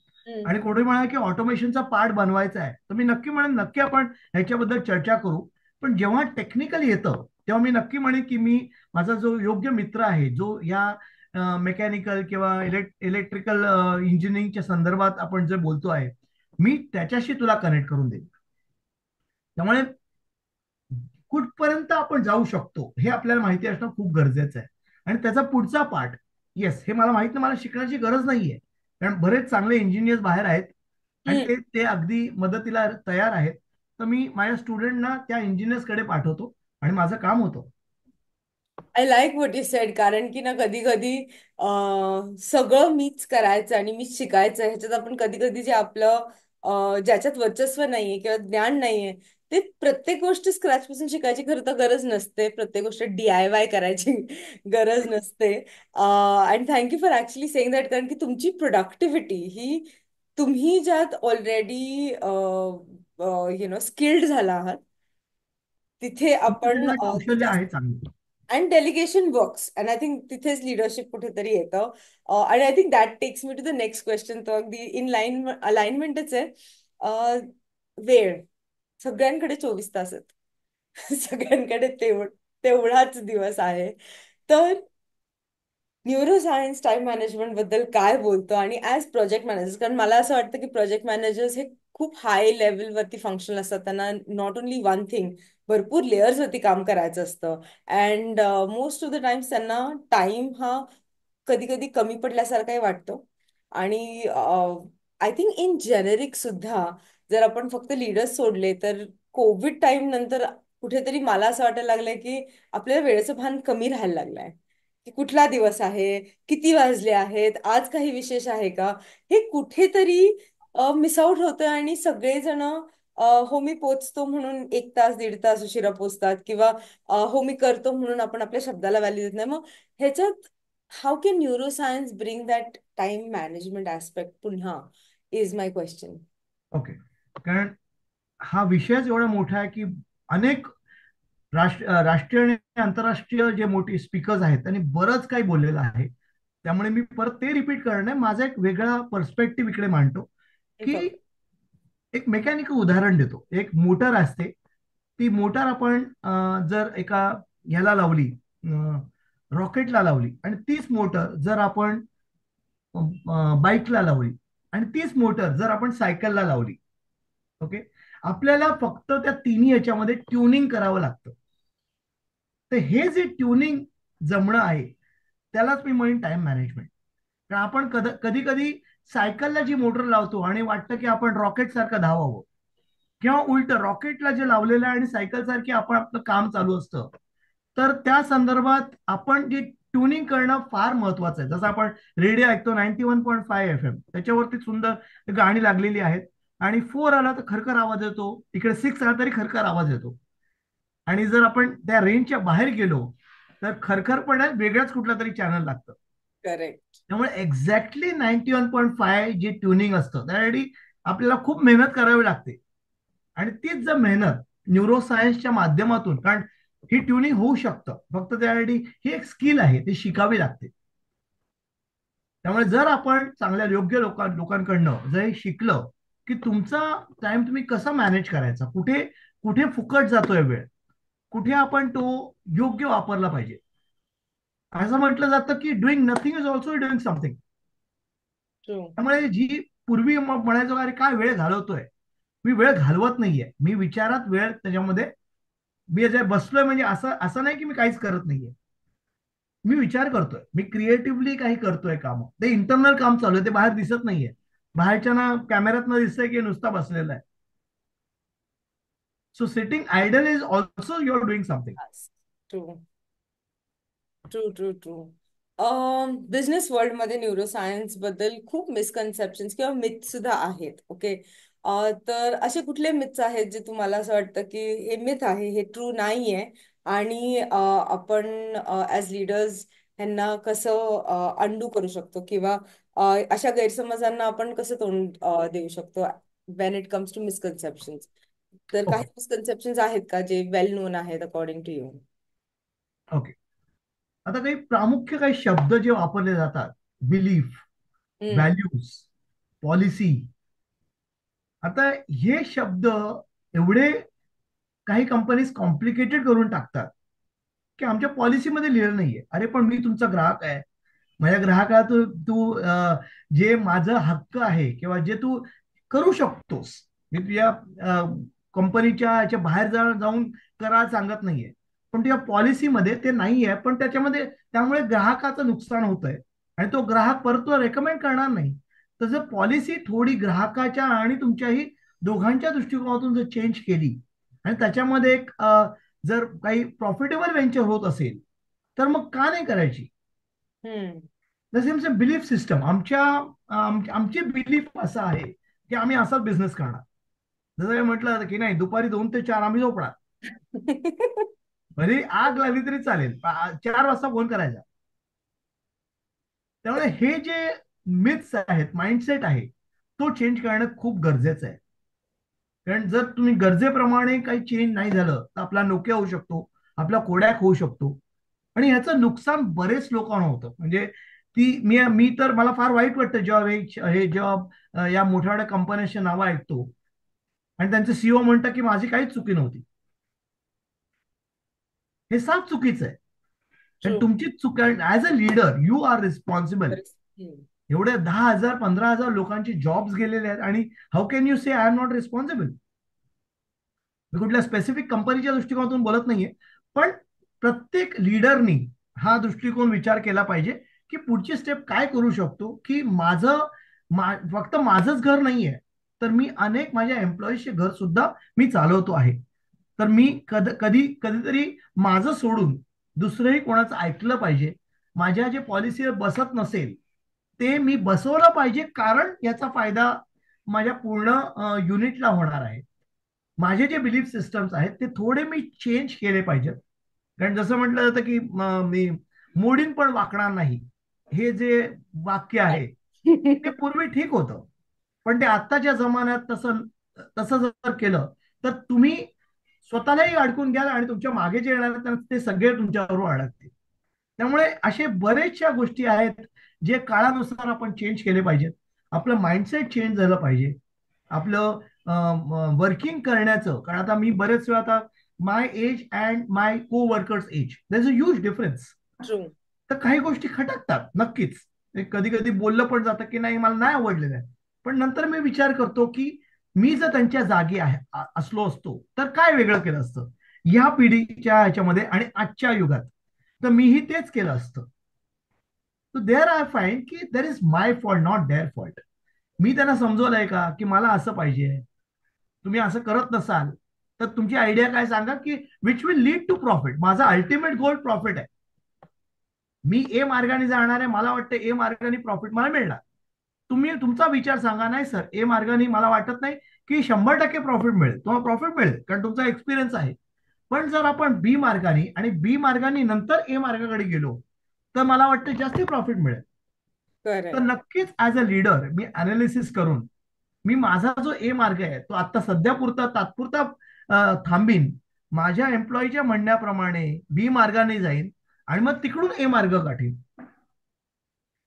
आणि कोणी म्हणाल की ऑटोमेशनचा पार्ट बनवायचा आहे, तर मी नक्की म्हणेन नक्की आपण ह्याच्याबद्दल चर्चा करू. पण जेव्हा टेक्निकल येतं तेव्हा मी नक्की म्हणेन की मी माझा जो योग्य मित्र आहे, जो या मेकॅनिकल किंवा इलेक्ट्रिकल इंजिनिअरिंगच्या संदर्भात आपण जे बोलतो आहे, मी त्याच्याशी तुला कनेक्ट करून देईन. त्यामुळे कुठपर्यंत आपण जाऊ शकतो हे आपल्याला माहिती असणं खूप गरजेचं आहे. आणि त्याचा पुढचा पार्ट, येस, हे मला माहित नाही, मला शिकण्याची गरज नाहीये, कारण बरेच चांगले इंजिनियर्स बाहेर आहेत आणि ते ते अगदी मदतीला तयार आहेत. तर मी माझ्या स्टुडंटना त्या इंजिनियर्स कडे पाठवतो आणि माझं काम होतं. I like what you sed. कारण की ना कधी कधी सगळं मीच करायचं आणि मीच शिकायचं, ह्याच्यात आपण कधी कधी जे आपलं ज्याच्यात वर्चस्व नाहीये किंवा ज्ञान नाहीये, ते प्रत्येक गोष्ट स्क्रॅच पासून शिकायची खरं तर गरज नसते. प्रत्येक गोष्ट DIY करायची गरज नसते. And thank you for actually saying that. कारण की तुमची प्रोडक्टिव्हिटी ही तुम्ही ज्यात ऑलरेडी स्किल्ड झाला आहात तिथे आपण तुमच्याकडे कौशल्य तिथे आहे चांगलं. And delegation works and I think तिथेच लिडरशिप कुठेतरी येतं. आणि I think that takes me to the next question. तो अगदी इन लाईन अलाइनमेंटच आहे. वेळ सगळ्यांकडे 24 तास आहेत. सगळ्यांकडे तेवढाच दिवस आहे. तर न्यूरोसायन्स टाइम मॅनेजमेंट बद्दल काय बोलतो? आणि ऍज प्रोजेक्ट मॅनेजर्स, कारण मला असं वाटतं की प्रोजेक्ट मॅनेजर्स हे खूप हाय लेवलवरती फंक्शनल असतात. त्यांना नॉट ओनली वन थिंग, भरपूर लेअर्सवरती काम करायचं असतं. And most of the times त्यांना टाइम हा कधी कधी कमी पडल्यासारखाही वाटतो. आणि आय थिंक इन जेनेरिक सुद्धा जर आपण फक्त लीडर्स सोडले तर कोविड टाइम नंतर कुठेतरी मला असं वाटायला लागलंय की आपल्याला वेळेचं भान कमी राहायला लागलंय. की कुठला दिवस आहे, किती वाजले आहेत, आज काही विशेष आहे का, हे कुठेतरी मिस आउट होतं. आणि सगळेजण हो मी पोचतो म्हणून 1 तास 1.5 तास उशिरा पोचतात, किंवा हो मी करतो म्हणून आपण आपल्या शब्दाला व्हॅल्यू देत नाही. मग ह्याच्यात how can neuroscience bring that time management aspect पुन्हा, इज माय क्वेश्चन. ओके. कारण हा विषयच एवढा मोठा आहे की अनेक राष्ट्रीय आणि आंतरराष्ट्रीय जे मोठी स्पीकर्स आहेत त्यांनी बरंच काही बोललेलं आहे. त्यामुळे मी परत ते रिपीट करणं नाही, माझा एक वेगळा पर्स्पेक्टिव्ह इकडे मांडतो. की एक मेकॅनिकल उदाहरण देतो. एक मोटर असते, ती मोटर आपण जर एका ह्याला लावली, रॉकेटला लावली, आणि तीच मोटर जर आपण बाईकला लावली, आणि तीच मोटर जर आपण सायकलला लावली, ओके, आपल्याला फक्त त्या तिन्ही याच्यामध्ये ट्युनिंग करावं लागतं. तर हे जे ट्युनिंग जमणं आहे त्यालाच मी म्हणेन टाइम मॅनेजमेंट. कारण आपण कधी कधी सायकलला जी मोटर लावतो आणि वाटतं की आपण रॉकेट सारखं धावावं, किंवा उलट रॉकेटला जे लावलेलं आहे आणि सायकल सारखी आपण आपलं काम चालू असतं. तर त्या संदर्भात आपण जे ट्युनिंग करणं फार महत्वाचं आहे. जसं आपण रेडिओ ऐकतो 91.5 FM, त्याच्यावरती सुंदर गाणी लागलेली आहेत. आणि 4 आला तर खरखर आवाज येतो, इकडे 6 आला तरी खरखर आवाज येतो. आणि जर आपण त्या रेंजच्या बाहेर गेलो तर खरखरपणात वेगळाच कुठला तरी चॅनल लागतं. करेक्ट. त्यामुळे एक्झॅक्टली 91.5 जे ट्युनिंग असतं त्यासाठी आपल्याला खूप मेहनत करावी लागते. आणि तीच जर मेहनत न्यूरोसायन्सच्या माध्यमातून, कारण ही ट्युनिंग होऊ शकतं, फक्त त्यासाठी ही एक स्किल आहे, ती शिकावी लागते. त्यामुळे जर आपण चांगल्या योग्य लोकांकडनं जर हे शिकलं की तुमचा टाइम तुम्ही कसा मॅनेज करायचा, कुठे कुठे फुकट जातोय वेळ, कुठे आपण तो योग्य वापरला पाहिजे. असं म्हटलं जातं की doing nothing is also doing something. True. त्यामुळे जी पूर्वी म्हणायचो अरे काय वेळ घालवतोय, मी वेळ घालवत नाहीये, मी विचारात वेळ त्याच्यामध्ये मी जे बसलोय, म्हणजे असं असं नाही की मी काहीच करत नाहीये, मी विचार करतोय, मी क्रिएटिव्हली काही करतोय काम. ते इंटरनल काम चालू आहे, ते बाहेर दिसत नाहीये. बाहेरच्या ना कॅमेऱ्यात न दिसतंय की नुसता बसलेला आहे. So sitting idle is also your doing something. True true true true. Business world मध्ये न्यूरोसायन्स बद्दल खूप मिसकन्सेप्शन किंवा मिथ सुद्धा आहेत. ओके. तर असे कुठले मिथ्स आहेत जे तुम्हाला असं वाटतं की हे मिथ आहे, हे ट्रू नाहीये, आणि आपण ऍज लीडर्स ह्यांना कसं अंडू करू शकतो, किंवा अशा गैरसमजांना आपण कसं तोंड देऊ शकतो when it comes to misconception? तर काही ओके मिसकन्सेप्शन आहेत का जे वेल नोन आहेत अकॉर्डिंग टू यू? ओके. आता काही प्रामुख्य काही शब्द जे वापरले जातात, बिलीफ, हम्म. Values, policy. आता हे शब्द एवढे काही कंपनीज कॉम्प्लिकेटेड करून टाकतात की आमच्या पॉलिसीमध्ये लिहिलं नाहीये. अरे पण मी तुमचा ग्राहक आहे, माझ्या ग्राहकाला तू तू जे माझं हक्क आहे किंवा जे तू करू शकतोस, मी तुझ्या कंपनीच्या याच्या बाहेर जाऊन करायला सांगत नाहीये, पण तुझ्या पॉलिसीमध्ये ते नाहीये. पण त्याच्यामध्ये त्यामुळे ग्राहकाचं नुकसान होतंय आणि तो ग्राहक परत तो रेकमेंड करणार नाही. तर जर पॉलिसी थोडी ग्राहकाच्या आणि तुमच्याही दोघांच्या दृष्टिकोनातून जर चेंज केली आणि त्याच्यामध्ये एक जर काही प्रॉफिटेबल व्हेंचर होत असेल तर मग का नाही करायची. हम्म. जसे बिलीफ सिस्टम आमची बिलीफ असं आहे की आम्ही असाच बिझनेस करणार. जसं म्हटलं जातं की नाही, दुपारी 2 ते 4 आम्ही झोपणार, भले आग लागली तरी चालेल, 4 वाजता फोन करायचा. त्यामुळे हे जे मिथ्स आहेत, माइंडसेट आहे, तो चेंज करणं खूप गरजेचं आहे. कारण जर तुम्ही गरजेप्रमाणे काही चेंज नाही झालं तर आपला नोक्या होऊ शकतो, आपला कोडॅक होऊ शकतो. आणि ह्याचं नुकसान बरेच लोकांना होतं. म्हणजे ती मी मी तर मला फार वाईट वाटतं जेव्हा हे जेव्हा या मोठ्या मोठ्या कंपन्यांची नावं ऐकतो आणि त्यांचे सीईओ म्हणतात की माझी काहीच चुकी नव्हती. हे साफ चुकीचं आहे. कारण ट्रू. तुमची चूक, as a leader you are responsible. एवढे 10,000 15,000 लोकांचे जॉब्स गेलेले आहेत आणि how can you say I am not responsible. मी कुठल्या स्पेसिफिक कंपनीच्या दृष्टिकोनातून बोलत नाहीये, पण प्रत्येक लीडरनी हा दृष्टिकोन विचार केला पाहिजे की पुढची स्टेप काय करू शकतो, की फक्त माझंच घर नाहीये, तर मी अनेक माझ्या एम्प्लॉईजचे घर सुद्धा मी चालवतो आहे. तर मी कधीतरी माझं सोडून दुसरंही कोणाचं ऐकलं पाहिजे. माझ्या जे पॉलिसीवर बसत नसेल ते मी बसवलं पाहिजे, कारण याचा फायदा माझ्या पूर्ण युनिटला होणार आहे. माझे जे बिलीफ सिस्टम्स आहेत ते थोडे मी चेंज केले पाहिजेत. कारण जसं म्हटलं जातं की मी मोडीन पण वाकणार नाही, हे जे वाक्य आहे ते पूर्वी ठीक होतं, पण ते आत्ताच्या जमान्यात तसं तसं जर केलं तर तुम्ही स्वतःलाही अडकून घ्याल आणि तुमच्या मागे जे येणार आहेत ते सगळे तुमच्याबरोबर अडकतील. त्यामुळे असे बरेचशा गोष्टी आहेत जे काळानुसार आपण चेंज केले पाहिजेत. आपलं माइंडसेट चेंज झालं पाहिजे, आपलं वर्किंग करण्याचं. कारण आता मी बरेच वेळा आता my age and my coworkers as there is a huge difference. True. तर काही गोष्टी खटकतात नक्कीच. कधी कधी बोललं पण जातं की नाही मला नाही आवडलेलं आहे, पण नंतर मी विचार करतो की मी जर त्यांच्या जागी असलो असतो तर काय वेगळं केलं असतं या पिढीच्या ह्याच्यामध्ये आणि आजच्या युगात, तर मीही तेच केलं असतं. सो देअर आय फाईंड की there is my fault not their fault. मी त्यांना समजवलंय का की मला असं पाहिजे, तुम्ही असं करत नसाल तर तुमची आयडिया काय सांगा की which will lead to profit. माझा अल्टिमेट गोल प्रॉफिट आहे. मी ए मार्गाने जाणार आहे, मला वाटतं ए मार्गाने प्रॉफिट मला मिळणार. तुम्ही तुमचा विचार सांगा, नाही सर ए मार्गाने मला वाटत नाही, की 100% प्रॉफिट मिळेल, तुम्हाला प्रॉफिट मिळेल कारण तुमचा एक्सपिरियन्स आहे. पण जर आपण बी मार्गाने आणि बी मार्गाने नंतर ए मार्गाकडे गेलो तर मला वाटतं जास्त प्रॉफिट मिळेल. तर करेक्ट. नक्कीच as a leader me analysis करून मी माझा जो ए मार्ग आहे तो आता सध्या पुरता तात्पुरता थांबीन, माझ्या एम्प्लॉईच्या म्हणण्याप्रमाणे बी मार्गाने जाईन आणि मग तिकडून ए मार्ग गाठीन.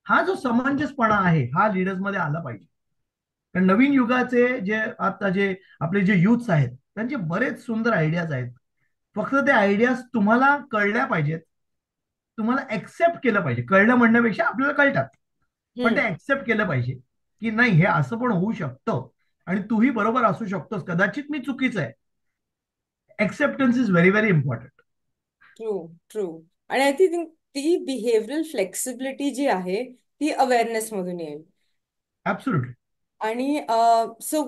हा जो समंजसपणा आहे हा लीडर्स मध्ये आला पाहिजे. कारण नवीन युगाचे जे आता जे आपले जे युथ्स आहेत त्यांचे बरेच सुंदर आयडियाज आहेत. फक्त ते आयडियाज तुम्हाला कळल्या पाहिजेत, तुम्हाला ऍक्सेप्ट केलं पाहिजे. कळलं म्हणण्यापेक्षा आपल्याला कळतात, पण ते ऍक्सेप्ट केलं पाहिजे की नाही हे असं पण होऊ शकतं आणि तूही बरोबर असू शकतोस, कदाचित मी चुकीचं आहे. Acceptance is very very important. True, true. आणि आय थिंक ती बिहेव्हिअरल फ्लेक्सिबिलिटी जी आहे ती अवेअरनेस मधून येईल. ऍब्सोल्युटली. आणि so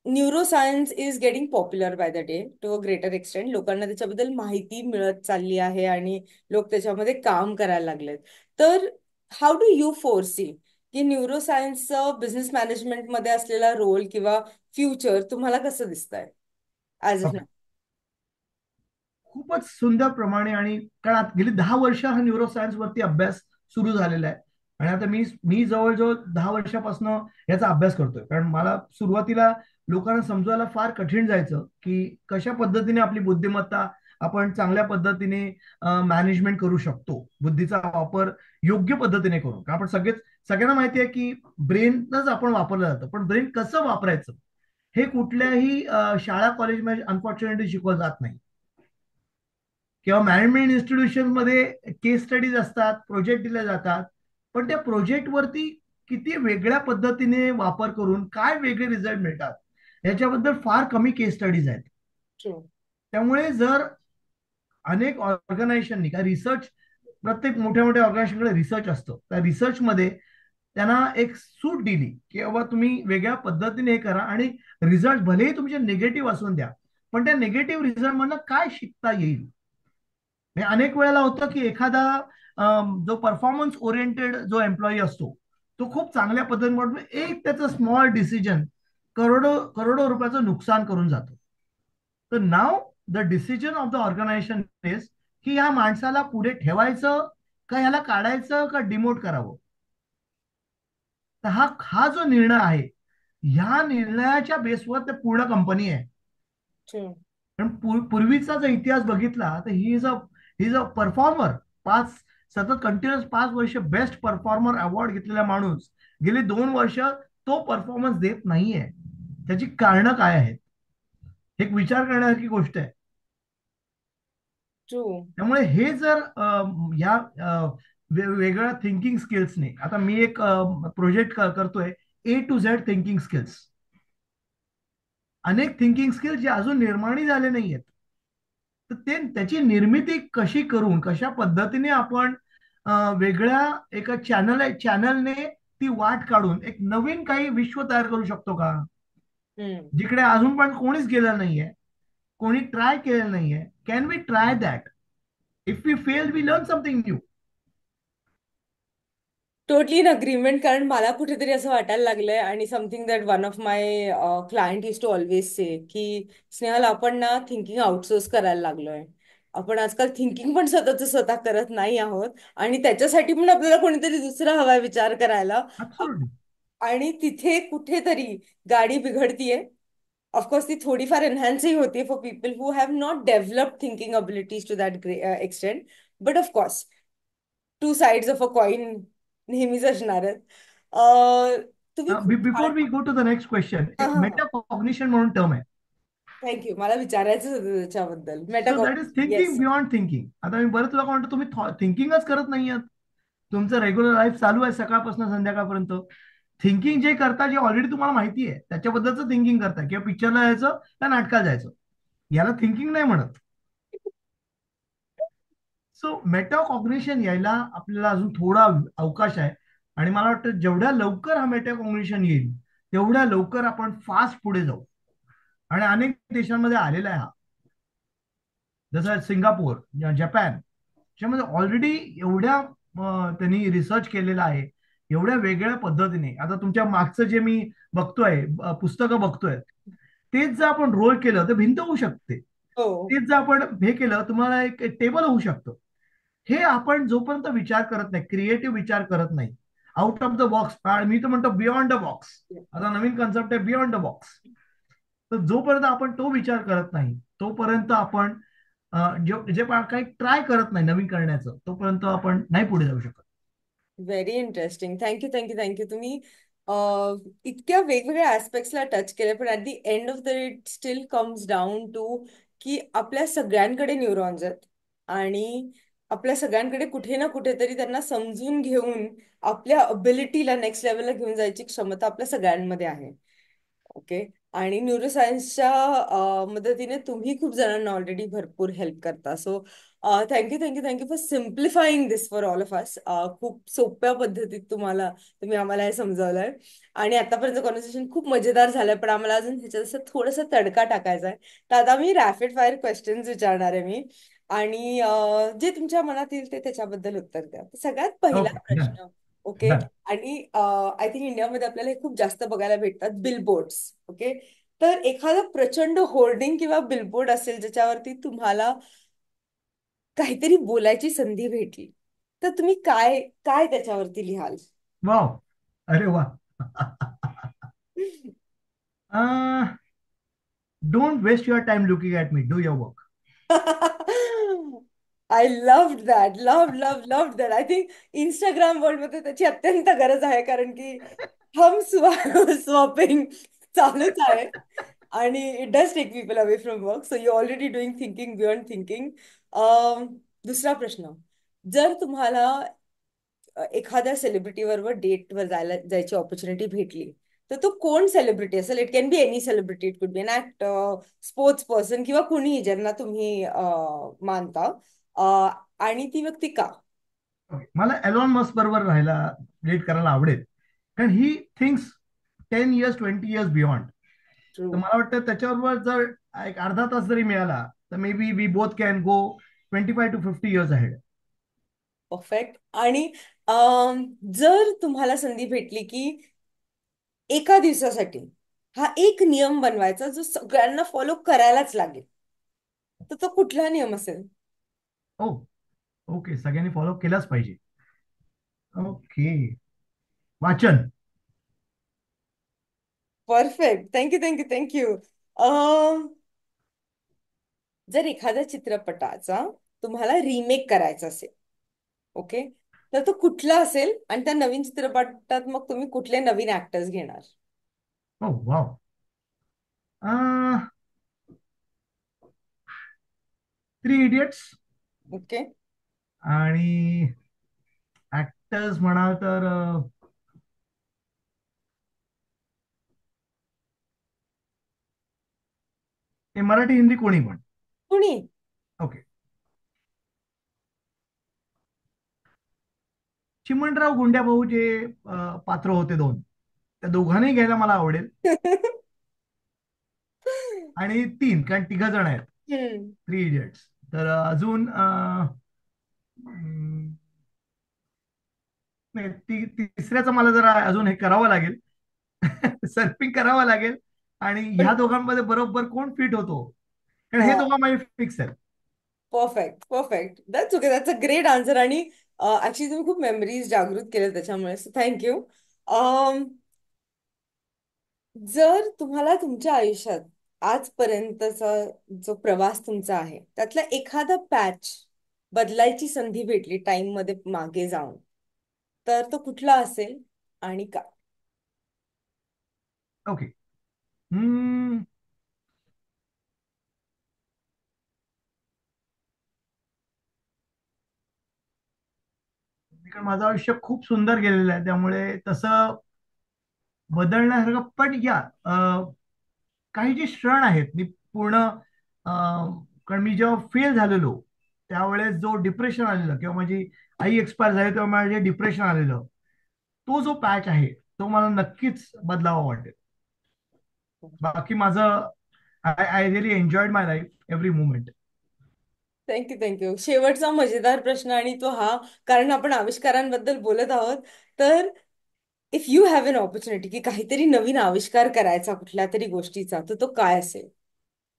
neuroscience is getting popular by the day to a greater extent. लोकांना त्याच्याबद्दल माहिती मिळत चालली आहे आणि लोक त्याच्यामध्ये काम करायला लागलेत. तर हाऊ डू यू फोरसी की न्यूरोसायन्सचं बिझनेस मॅनेजमेंट मध्ये असलेला रोल किंवा फ्युचर तुम्हाला कसं दिसतंय ऍज ऑफ नाव? खूपच सुंदर प्रमाणे. आणि कारण आता गेली 10 वर्ष हा न्यूरोसायन्स वरती अभ्यास सुरू झालेला आहे आणि आता मी मी जवळजवळ 10 वर्षापासून याचा अभ्यास करतोय. कारण मला सुरुवातीला लोकांना समजवायला फार कठीण जायचं की कशा पद्धतीने आपली बुद्धिमत्ता आपण चांगल्या पद्धतीने मॅनेजमेंट करू शकतो, बुद्धीचा वापर योग्य पद्धतीने करू. कारण आपण सगळ्यांना माहिती आहे की ब्रेनच आपण वापरलं जातं, पण ब्रेन कसं वापरायचं हे कुठल्याही शाळा कॉलेजमध्ये अनफॉर्च्युनेटली शिकवलं जात नाही. किंवा मॅनेजमेंट इन्स्टिट्यूशन मध्ये केस स्टडीज असतात, प्रोजेक्ट दिले जातात, पण त्या प्रोजेक्टवरती किती वेगळ्या पद्धतीने वापर करून काय वेगळे रिझल्ट मिळतात याच्याबद्दल फार कमी केस स्टडीज आहेत. ट्रू. त्यामुळे जर अनेक ऑर्गनायझेशननी काय रिसर्च, प्रत्येक मोठ्या मोठ्या ऑर्गनायझेशनकडे रिसर्च असतो, त्या रिसर्चमध्ये त्यांना एक सूट दिली की बाबा तुम्ही वेगळ्या पद्धतीने हे करा आणि रिझल्ट भलेही तुमचे निगेटिव्ह असून द्या, पण त्या निगेटिव्ह रिझल्ट मधनं काय शिकता येईल. अनेक वेळेला होतं की एखादा जो परफॉर्मन्स ओरिएंटेड जो एम्प्लॉई असतो तो खूप चांगल्या पद्धतीने म्हणून एक त्याचं स्मॉल डिसिजन करोडो करोडो रुपयाचं नुकसान करून जातो. तर नाव the decision of the organisation is की या माणसाला पुढे ठेवायचं का ह्याला काढायचं का डिमोट करावं. तर हा हा जो निर्णय आहे ह्या निर्णयाच्या बेसवर ते पूर्ण कंपनी आहे. ट्रू. पण पूर्वीचा जर इतिहास बघितला तर ही इज अ परफॉर्मर. सतत कंटिन्युअस 5 वर्ष बेस्ट परफॉर्मर अवॉर्ड घेतलेला माणूस गेली 2 वर्ष तो परफॉर्मन्स देत नाहीये. त्याची कारणं काय आहेत, एक विचार करण्यासारखी गोष्ट आहे. ट्रू. त्यामुळे हे जर या वेगवेगळ्या थिंकिंग स्किल्सने, आता मी एक प्रोजेक्ट करतोय A to Z thinking skills. अनेक थिंकिंग स्किल्स जे अजून निर्माणी झाले नाहीयेत, तर त्याची निर्मिती कशी करून कशा पद्धतीने आपण वेगळ्या एका चॅनलने ती वाट काढून एक नवीन काही विश्व तयार करू शकतो का, जिकडे अजून पण कोणीच गेलं नाहीये, कोणी ट्राय केलेलं नाहीये. Can we try that? If we fail we learn something new. Totally in agreement. कारण मला कुठेतरी असं वाटायला लागलंय आणि something that one of my client is to always say की स्नेहल आपण ना थिंकिंग आउटसोर्स करायला लागलोय. आपण आजकाल थिंकिंग पण स्वतःच स्वतः करत नाही आहोत आणि त्याच्यासाठी पण आपल्याला कोणीतरी दुसरा हवाय विचार करायला. ऍब्सोल्युटली. आणि तिथे कुठेतरी गाडी बिघडतीये. ऑफकोर्स ती थोडीफार एनहान्सही होती for people who have not developed thinking abilities to that extent. But of course two sides of a coin नेहमीच असणार आहेत. तुम्ही खूप before we go to the next question, एक मेटाकॉग्निशन म्हणून टर्म आहे. थँक्यू. मला विचारायचं होतं त्याच्याबद्दल. So that is metacognition. Thinking yes. Beyond thinking. आता मी बरेच लोक म्हणतो तुम्ही थिंकिंगच करत नाही आहात, तुमचं रेग्युलर लाईफ चालू आहे सकाळपासून संध्याकाळपर्यंत. थिंकिंग जे करता, जे ऑलरेडी तुम्हाला माहिती आहे त्याच्याबद्दलचं थिंकिंग करता, किंवा पिक्चरला जायचं त्या नाटकाला जायचं, याला थिंकिंग नाही म्हणत. सो मेटाकॉग्निशन यायला आपल्याला अजून थोडा अवकाश आहे आणि मला वाटतं जेवढ्या लवकर हा मेटाकॉग्निशन येईल तेवढ्या लवकर आपण फास्ट पुढे जाऊ. आणि अनेक देशांमध्ये आलेला आहे हा, जसं सिंगापूर, जपान, त्याच्यामध्ये ऑलरेडी एवढ्या त्यांनी रिसर्च केलेला आहे, एवढ्या वेगळ्या पद्धतीने. आता तुमच्या मागचं जे मी बघतोय पुस्तकं बघतोय, तेच जर आपण रोल केलं तर भिंत होऊ शकते. हो. तेच जर आपण हे केलं तुम्हाला एक टेबल होऊ शकतं. हे आपण जोपर्यंत विचार करत नाही, क्रिएटिव्ह विचार करत नाही, आउट ऑफ द बॉक्स, मी तर म्हणतो बियॉन्ड द बॉक्स, आता नवीन कन्सेप्ट आहे बियॉन्ड द बॉक्स. तर जोपर्यंत आपण तो विचार करत नाही, तोपर्यंत आपण जे काही ट्राय करत नाही नवीन करण्याचं, तोपर्यंत आपण नाही पुढे जाऊ शकत. Very interesting. Thank you thank you thank you. तुम्ही इतक्या वेगवेगळ्या ऍस्पेक्ट्सला टच केले, पण at the end of the day it still comes down to की आपल्या सगळ्यांकडे न्यूरॉन्स आहेत आणि आपल्या सगळ्यांकडे कुठे ना कुठेतरी त्यांना समजून घेऊन आपल्या अबिलिटीला नेक्स्ट लेवलला घेऊन जायची क्षमता आपल्या सगळ्यांमध्ये आहे. ओके. आणि न्यूरोसायन्सच्या मदतीने तुम्ही खूप जणांना ऑलरेडी भरपूर हेल्प करता. So thank you thank you thank you for simplifying this for all of us. खूप सोप्या पद्धतीत तुम्ही आम्हाला हे समजावलंय आणि आतापर्यंत कॉन्व्हर्सेशन खूप मजेदार झालंय, पण आम्हाला अजून ह्याच्यात असं थोडासा तडका टाकायचा आहे. तर आता मी रॅपिड फायर क्वेश्चन्स विचारणार आहे मी आणि जे तुमच्या मनात येईल ते त्याच्याबद्दल उत्तर द्या. तर सगळ्यात पहिला ओके, डन. प्रश्न. ओके. डन. आणि आय थिंक इंडियामध्ये आपल्याला हे खूप जास्त बघायला भेटतात, बिलबोर्ड्स. ओके. तर एखादं प्रचंड होर्डिंग किंवा बिलबोर्ड असेल ज्याच्यावरती तुम्हाला काहीतरी बोलायची संधी भेटली, तर तुम्ही काय काय त्याच्यावरती लिहाल? वाव. अरे वा. Don't waste your time looking at me, do your work. I loved that. Loved that. I think Instagram world मध्ये त्याची अत्यंत गरज आहे, कारण की हम स्वॅपिंग चालूच आहे आणि it does take people away from work. So you already doing thinking beyond thinking. दुसरा प्रश्न. जर तुम्हाला एखाद्या सेलिब्रिटी बरोबर डेटवर जायची ऑपॉर्च्युनिटी भेटली, तर तो कोण सेलिब्रिटी असेल? It can be any celebrity, it could be an actor, sports person किंवा कुणीही ज्यांना तुम्ही मानता. आणि ती व्यक्ती का? मला एलॉन मस्क बरोबर राहायला, डेट करायला आवडेल, कारण ही things 10 years 20 years beyond. True. तर मला वाटतं त्याच्याबरोबर जर एक अर्धा तास जरी मिळाला तर maybe we both can go 25 to 50 years ahead. Perfect. आणि जर तुम्हाला संधी भेटली की एका दिवसासाठी हा एक नियम बनवायचा जो सगळ्यांना फॉलो करायलाच लागेल, तर तो कुठला नियम असेल? ओ, ओके, सगळ्यांनी फॉलो केलाच पाहिजे. ओके. वाचन. परफेक्ट. Thank you thank you thank you. जर एखाद्या चित्रपटाचा तुम्हाला रिमेक करायचा असेल, ओके, तर तो कुठला असेल आणि त्या नवीन चित्रपटात मग तुम्ही कुठले नवीन ऍक्टर्स घेणार? ओ वाव. Three idiots. ओके. आणि ऍक्टर्स म्हणाल तर ते मराठी हिंदी कोणी पण. कुणी? ओके. चिमणराव गुंड्याभाऊ जे पात्र होते दोन, त्या दोघांनाही घ्यायला मला आवडेल. आणि तीन, कारण तिघ जण आहेत हम्म. Three idiots. तर अजून हम्म, नाही, तिसऱ्याचं मला जरा अजून हे करावं लागेल. सर्फिंग करावं लागेल. आणि ह्या पण दोघांमध्ये बरोबर कोण फिट होतो, कारण हे दोघं माझे फिक्स आहेत. Perfect perfect. That's okay. That's a great answer. आणि ऍक्च्युली तुम्ही खूप मेमरीज जागृत केल्या त्याच्यामुळे, सो थँक्यू. जर तुम्हाला तुमच्या आयुष्यात आजपर्यंतचा जो प्रवास तुमचा आहे त्यातला एखादा पॅच बदलायची संधी भेटली टाइम मध्ये मागे जाऊन, तर तो कुठला असेल आणि का? ओके. हम्म, कारण माझं आयुष्य खूप सुंदर गेलेलं आहे, त्यामुळे तसं बदलण्यासारखं. पण या काही जे क्षण आहेत मी पूर्ण, कारण मी जेव्हा फेल झालेलो त्यावेळेस जो डिप्रेशन आलेलं, किंवा माझी आई एक्सपायर झाली तेव्हा माझे डिप्रेशन आलेलं, तो जो पॅच आहे तो मला नक्कीच बदलावा वाटेल. बाकी माझं, I I really enjoyed my life, every moment. Thank you thank you. शेवटचा मजेदार प्रश्न आणि तो हा, कारण आपण आविष्कारांबद्दल बोलत आहोत, तर if you have N opportunity की काहीतरी नवीन आविष्कार करायचा कुठल्या तरी गोष्टीचा, तर तो काय असेल?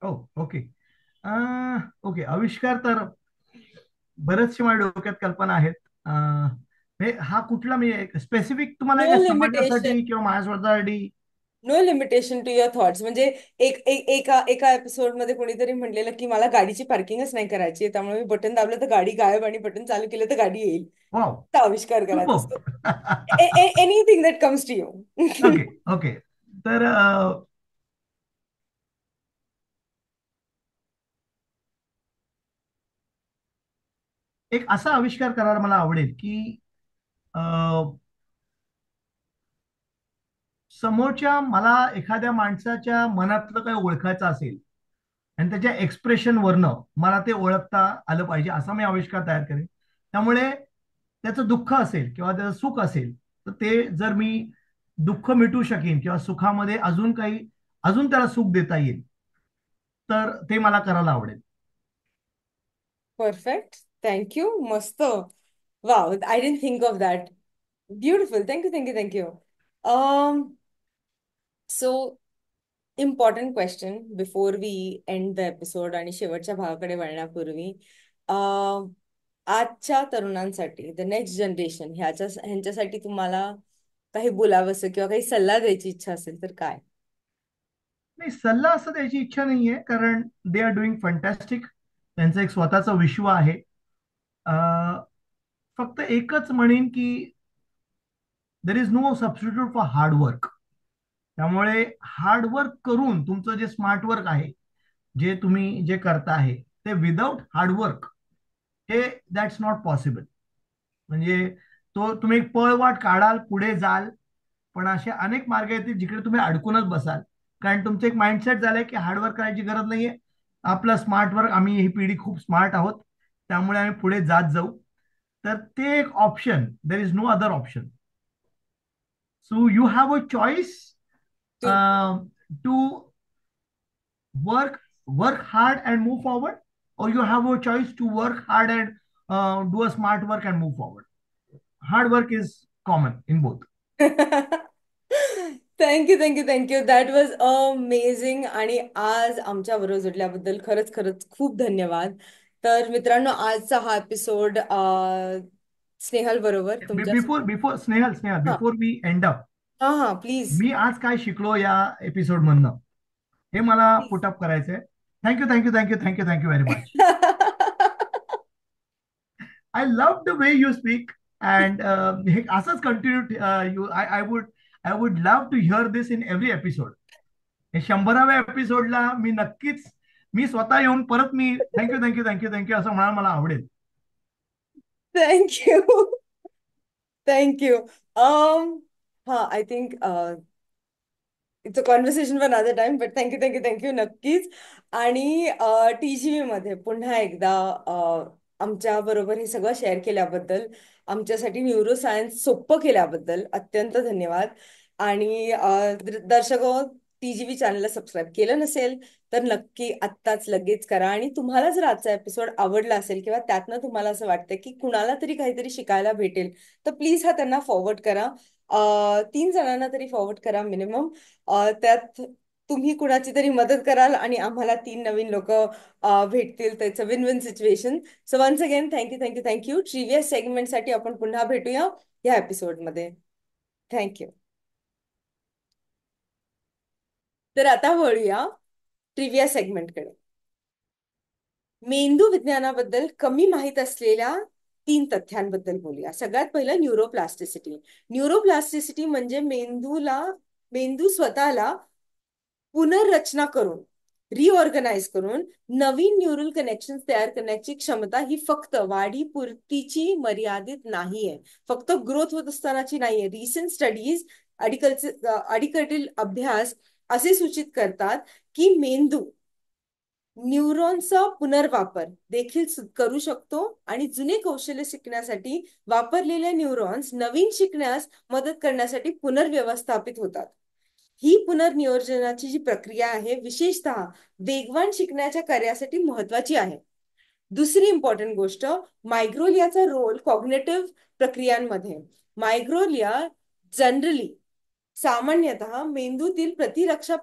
ओ, ओके. ओके, आविष्कार तर बरेचसे माझ्या डोक्यात कल्पना आहेत. हा कुठला मी स्पेसिफिक तुम्हाला नो आहे का, लिमिटेशन. समाजासाठी किंवा माझ्या स्वतःसाठी? No limitation to your thoughts. म्हणजे एका एपिसोड मध्ये कोणीतरी म्हणलेलं की मला गाडीची पार्किंगच नाही करायची, त्यामुळे मी बटन दाबलं तर गाडी गायब आणि बटन चालू केलं तर गाडी येईल. वाव, तर आविष्कार करायचा असतो. Super. Anything that comes to you. Okay, okay. तर एक असा आविष्कार करायला मला आवडेल की अ, समोरच्या मला एखाद्या माणसाच्या मनातलं काही ओळखायचं असेल आणि त्याच्या एक्सप्रेशन वरनं मला ते ओळखता आलं पाहिजे, असा मी आविष्कार तयार करेन. त्यामुळे त्याचं दुःख असेल किंवा त्याचं सुख असेल, तर ते जर मी दुःख मिटवू शकेन किंवा सुखामध्ये अजून काही, अजून त्याला सुख देता येईल, तर ते मला करायला आवडेल. परफेक्ट. थँक्यू. मस्त. Wow, I didn't think of that. Beautiful. Thank you, thank you, thank you. So important question before we end the episode आणि शेवटच्या भागाकडे वळण्यापूर्वी, आजच्या तरुणांसाठी, द नेक्स्ट जनरेशन, ह्यांच्यासाठी तुम्हाला काही बोलावंसं किंवा काही सल्ला द्यायची इच्छा असेल तर काय? नाही, सल्ला असं द्यायची इच्छा नाहीये, कारण दे आर डुईंग फंटॅस्टिक. त्यांचं एक स्वतःचं विश्व आहे. फक्त एकच म्हणेन की there is no substitute for hard work. त्यामुळे हार्डवर्क करून तुमचं जे स्मार्ट वर्क आहे, जे तुम्ही जे करता आहे, ते विदाउट हार्डवर्क हे दॅट्स नॉट पॉसिबल. म्हणजे तो तुम्ही एक पळवाट काढाल, पुढे जाल, पण असे अनेक मार्ग येतील जिकडे तुम्ही अडकूनच बसाल. कारण तुमचं एक माइंडसेट झालंय की हार्डवर्क करायची गरज नाहीये, आपलं स्मार्ट वर्क, आम्ही ही पिढी खूप स्मार्ट आहोत, त्यामुळे आम्ही पुढे जात जाऊ. तर ते एक option, there is no other option. So you have a choice to to work work hard and move forward, or you have a choice to work hard and do a smart work and move forward. Hard work is common in both. Thank you, thank you, thank you. That was amazing. आणि आज आमच्या बरोबर जुडल्याबद्दल खरंच खरंच खूप धन्यवाद. तर मित्रांनो, आजचा हा एपिसोड स्नेहल बरोबर तुमच्या. बिफोर स्नेहल, हा, बिफोर वी एंड अप, हा, हा, प्लीज. मी आज काय शिकलो या एपिसोड मधनं, हे मला प्लीज. पुट अप करायचंय. Thank you very much. I love the way you speak, and हे असंच continue, you I would love to hear this in every episode. हे 100व्या एपिसोडला मी नक्कीच, मी स्वतः येऊन परत मी थँक्यू असं म्हणायला मला आवडेल. थँक्यू. थँक्यू. हा, I think it's a conversation for another time, but thank you, thank you, thank you, नक्कीच. आणि TGV मध्ये पुन्हा एकदा आमच्या बरोबर हे सगळं शेअर केल्याबद्दल, आमच्यासाठी न्यूरोसायन्स सोपं केल्याबद्दल अत्यंत धन्यवाद. आणि दर्शको, TGV चॅनलला सबस्क्राईब केलं नसेल तर नक्की आत्ताच लगेच करा. आणि तुम्हाला जर आजचा एपिसोड आवडला असेल किंवा त्यातनं तुम्हाला असं वाटतं की कुणाला तरी काहीतरी शिकायला भेटेल, तर प्लीज हा त्यांना फॉरवर्ड करा. 3 जणांना तरी फॉरवर्ड करा मिनिमम. त्यात तुम्ही कुणाची तरी मदत कराल आणि आम्हाला 3 नवीन लोक भेटतील. त्याचं win win situation. So once again thank you, thank you, thank you. Trivia सेगमेंटसाठी आपण पुन्हा भेटूया या एपिसोडमध्ये. थँक्यू. तर आता वळूया ट्रिव्हिया सेगमेंटकडे. मेंदू विज्ञानाबद्दल कमी माहीत असलेल्या 3 तथ्यांबद्दल बोलूया. सगळ्यात पहिलं न्यूरोप्लास्टिसिटी. न्यूरोप्लास्टिसिटी म्हणजे मेंदू स्वतःला पुनर्रचना करून, रिऑर्गनाइज करून नवीन न्यूरल कनेक्शन तयार करण्याची क्षमता ही फक्त वाढीपुरतीची मर्यादित नाहीये, फक्त ग्रोथ होत असतानाची नाहीये. रिसेंट स्टडीज, अलीकडील अभ्यास असे सूचित करतात की मेंदू न्यूरॉनचा पुनर्वापर देखील करू शकतो आणि जुने कौशल्य शिकण्यासाठी वापरलेले न्यूरॉन्स नवीन शिकण्यास मदत करण्यासाठी पुनर्व्यवस्थापित होतात. ही पुनर्नियोजनाची जी प्रक्रिया आहे, विशेषतः वेगवान शिकण्याच्या कार्यासाठी महत्वाची आहे. दुसरी इम्पॉर्टंट गोष्ट, मायग्रोलियाचा रोल कॉग्नेटिव्ह प्रक्रियांमध्ये. मायग्रोलिया जनरली सामान्यतः मेंदूतील प्रतिरक्षा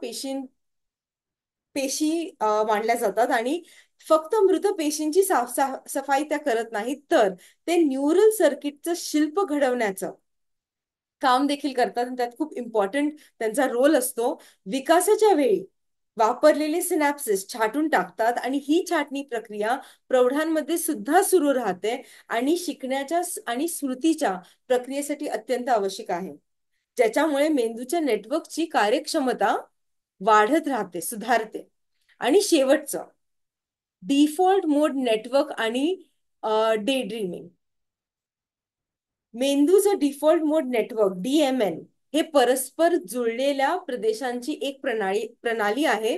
पेशी मांडल्या जातात आणि फक्त मृत पेशींची सफाई त्या करत नाहीत, तर ते न्यूरल सर्किटचं शिल्प घडवण्याचं काम देखील करतात आणि त्यात खूप इम्पॉर्टंट त्यांचा रोल असतो. विकासाच्या वेळी वापरलेले सिनॅप्सिस छाटून टाकतात आणि ही छाटणी प्रक्रिया प्रौढांमध्ये सुद्धा सुरू राहते आणि शिकण्याच्या आणि स्मृतीच्या प्रक्रियेसाठी अत्यंत आवश्यक आहे, ज्याच्यामुळे मेंदूच्या नेटवर्कची कार्यक्षमता वाढत राहते, सुधारते. आणि शेवटचं डिफॉल्ट मोड नेटवर्क आणि डे ड्रीमिंग. मेंदूचं डिफॉल्ट मोड नेटवर्क DMN हे परस्पर जुळलेल्या प्रदेशांची एक प्रणाली आहे.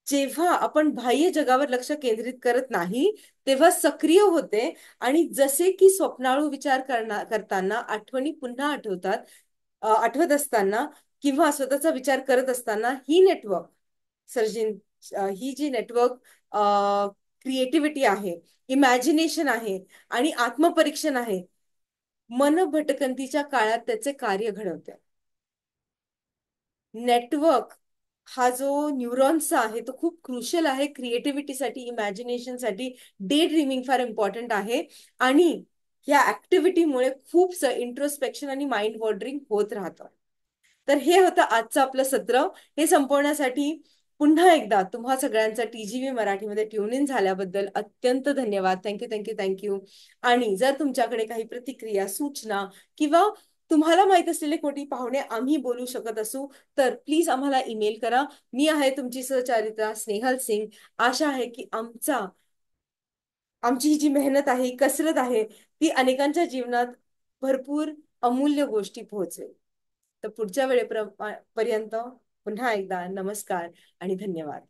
जेव्हा आपण बाह्य जगावर लक्ष केंद्रित करत नाही तेव्हा सक्रिय होते आणि जसे की स्वप्नाळू विचार करताना आठवणी पुन्हा आठवत असताना किंवा स्वतःचा विचार करत असताना ही नेटवर्क ही जी नेटवर्क क्रिएटिव्हिटी आहे, इमॅजिनेशन आहे आणि आत्मपरीक्षण आहे, मन भटकंतीच्या काळात त्याचे कार्य घडवते. नेटवर्क हा जो न्यूरॉन्सचा आहे तो खूप क्रुशियल आहे क्रिएटिव्हिटीसाठी, इमॅजिनेशनसाठी. डे ड्रीमिंग फार इम्पॉर्टंट आहे आणि या ऍक्टिव्हिटीमुळे खूप इंट्रोस्पेक्शन आणि माइंड वॉन्डरिंग होत राहतं. तर हे होतं आजचं आपलं सत्र. हे संपवण्यासाठी पुन्हा एकदा तुम्हा सगळ्यांचा TGV मराठीमध्ये ट्यून इन झाल्याबद्दल अत्यंत धन्यवाद. Thank you thank you thank you. आणि जर तुमच्याकडे काही प्रतिक्रिया, सूचना किंवा तुम्हाला माहित असलेले कोणी पाहुणे आम्ही बोलू शकत असू तर प्लीज आम्हाला ईमेल करा. मी आहे तुमची सहचारिता स्नेहल सिंग. आशा आहे की आमची ही जी मेहनत आहे, ही कसरत आहे, ती अनेकांच्या जीवनात भरपूर अमूल्य गोष्टी पोहोचेल. तर पुढच्या वेळेपर्यंत पुन्हा एकदा नमस्कार आणि धन्यवाद.